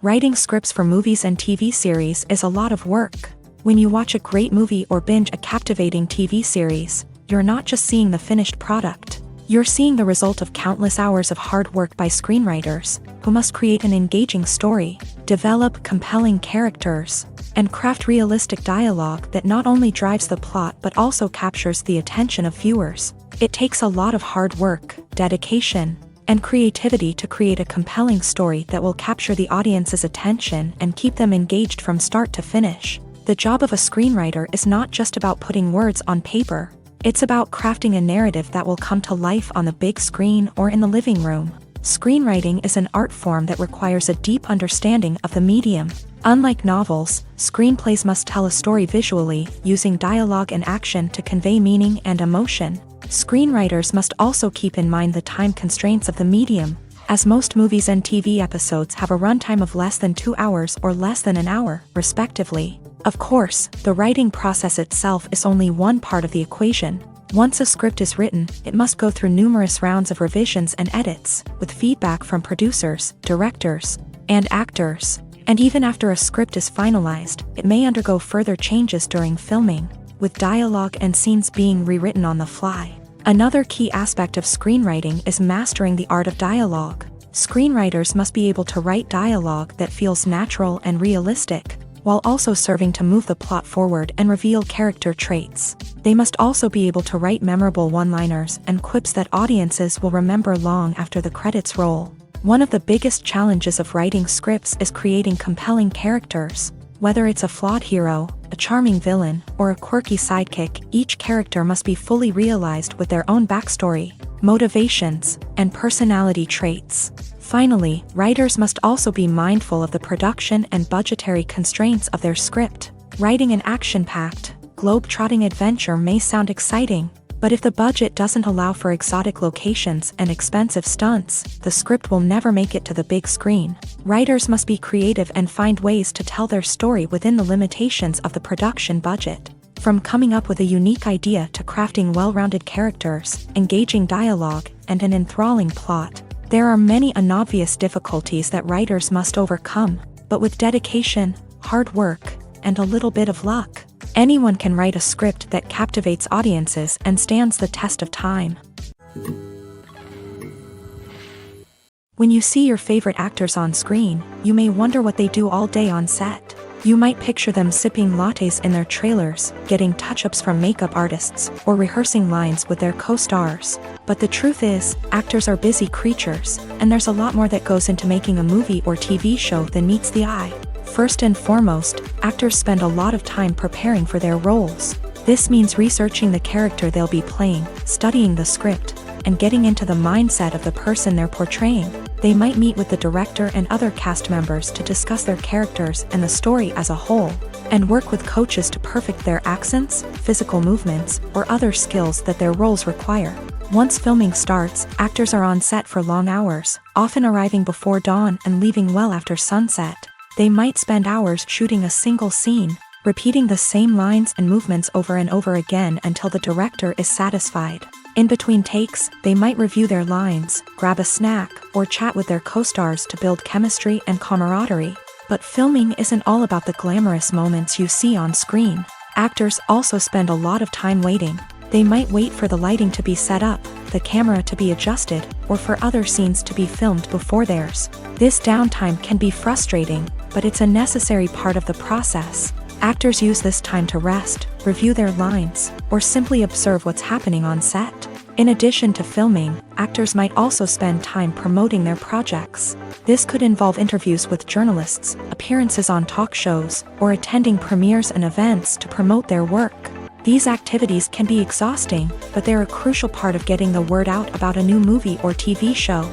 Writing scripts for movies and TV series is a lot of work. When you watch a great movie or binge a captivating TV series, you're not just seeing the finished product. You're seeing the result of countless hours of hard work by screenwriters, who must create an engaging story, develop compelling characters, and craft realistic dialogue that not only drives the plot but also captures the attention of viewers. It takes a lot of hard work, dedication, and creativity to create a compelling story that will capture the audience's attention and keep them engaged from start to finish. The job of a screenwriter is not just about putting words on paper. It's about crafting a narrative that will come to life on the big screen or in the living room. Screenwriting is an art form that requires a deep understanding of the medium. Unlike novels, screenplays must tell a story visually, using dialogue and action to convey meaning and emotion. Screenwriters must also keep in mind the time constraints of the medium, as most movies and TV episodes have a runtime of less than 2 hours or less than an hour, respectively. Of course, the writing process itself is only one part of the equation. Once a script is written, it must go through numerous rounds of revisions and edits, with feedback from producers, directors, and actors. And even after a script is finalized, it may undergo further changes during filming, with dialogue and scenes being rewritten on the fly. Another key aspect of screenwriting is mastering the art of dialogue. Screenwriters must be able to write dialogue that feels natural and realistic, while also serving to move the plot forward and reveal character traits. They must also be able to write memorable one-liners and quips that audiences will remember long after the credits roll. One of the biggest challenges of writing scripts is creating compelling characters. Whether it's a flawed hero, a charming villain, or a quirky sidekick, each character must be fully realized with their own backstory, motivations, and personality traits. Finally, writers must also be mindful of the production and budgetary constraints of their script. Writing an action-packed, globe-trotting adventure may sound exciting, but if the budget doesn't allow for exotic locations and expensive stunts, the script will never make it to the big screen. Writers must be creative and find ways to tell their story within the limitations of the production budget. From coming up with a unique idea to crafting well-rounded characters, engaging dialogue, and an enthralling plot, there are many unobvious difficulties that writers must overcome, but with dedication, hard work, and a little bit of luck, anyone can write a script that captivates audiences and stands the test of time. When you see your favorite actors on screen, you may wonder what they do all day on set. You might picture them sipping lattes in their trailers, getting touch-ups from makeup artists, or rehearsing lines with their co-stars. But the truth is, actors are busy creatures, and there's a lot more that goes into making a movie or TV show than meets the eye. First and foremost, actors spend a lot of time preparing for their roles. This means researching the character they'll be playing, studying the script, and getting into the mindset of the person they're portraying. They might meet with the director and other cast members to discuss their characters and the story as a whole, and work with coaches to perfect their accents, physical movements, or other skills that their roles require. Once filming starts, actors are on set for long hours, often arriving before dawn and leaving well after sunset. They might spend hours shooting a single scene, repeating the same lines and movements over and over again until the director is satisfied. In between takes, they might review their lines, grab a snack, or chat with their co-stars to build chemistry and camaraderie. But filming isn't all about the glamorous moments you see on screen. Actors also spend a lot of time waiting. They might wait for the lighting to be set up, the camera to be adjusted, or for other scenes to be filmed before theirs. This downtime can be frustrating, but it's a necessary part of the process. Actors use this time to rest, review their lines, or simply observe what's happening on set. In addition to filming, actors might also spend time promoting their projects. This could involve interviews with journalists, appearances on talk shows, or attending premieres and events to promote their work. These activities can be exhausting, but they're a crucial part of getting the word out about a new movie or TV show.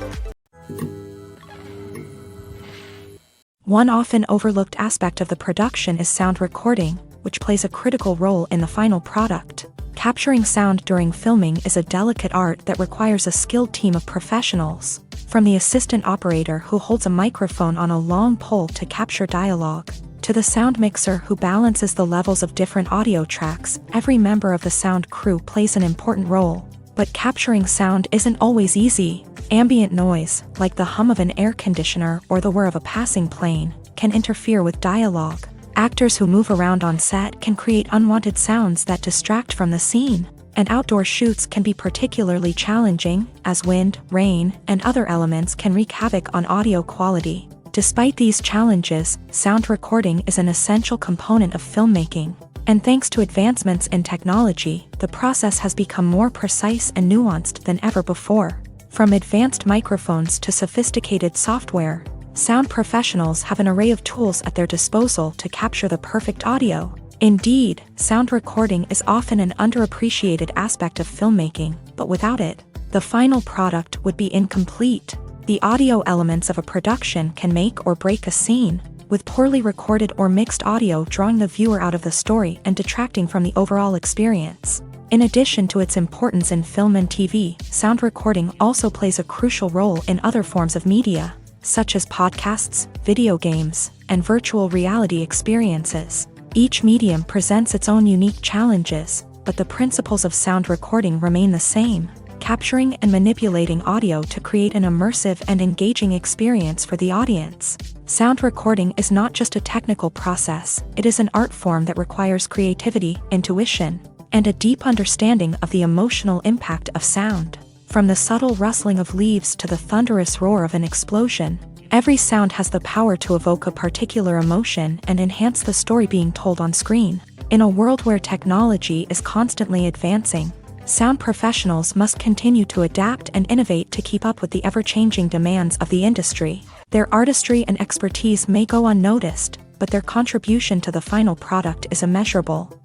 One often overlooked aspect of the production is sound recording, which plays a critical role in the final product. Capturing sound during filming is a delicate art that requires a skilled team of professionals. From the assistant operator who holds a microphone on a long pole to capture dialogue, to the sound mixer who balances the levels of different audio tracks, every member of the sound crew plays an important role. But capturing sound isn't always easy. Ambient noise, like the hum of an air conditioner or the whir of a passing plane, can interfere with dialogue. Actors who move around on set can create unwanted sounds that distract from the scene, and outdoor shoots can be particularly challenging, as wind, rain, and other elements can wreak havoc on audio quality. Despite these challenges, sound recording is an essential component of filmmaking. And thanks to advancements in technology, the process has become more precise and nuanced than ever before. From advanced microphones to sophisticated software, sound professionals have an array of tools at their disposal to capture the perfect audio. Indeed, sound recording is often an underappreciated aspect of filmmaking, but without it, the final product would be incomplete. The audio elements of a production can make or break a scene, with poorly recorded or mixed audio drawing the viewer out of the story and detracting from the overall experience. In addition to its importance in film and TV, sound recording also plays a crucial role in other forms of media, such as podcasts, video games, and virtual reality experiences. Each medium presents its own unique challenges, but the principles of sound recording remain the same, capturing and manipulating audio to create an immersive and engaging experience for the audience. Sound recording is not just a technical process, it is an art form that requires creativity, intuition, and a deep understanding of the emotional impact of sound. From the subtle rustling of leaves to the thunderous roar of an explosion, every sound has the power to evoke a particular emotion and enhance the story being told on screen. In a world where technology is constantly advancing, sound professionals must continue to adapt and innovate to keep up with the ever-changing demands of the industry. Their artistry and expertise may go unnoticed, but their contribution to the final product is immeasurable.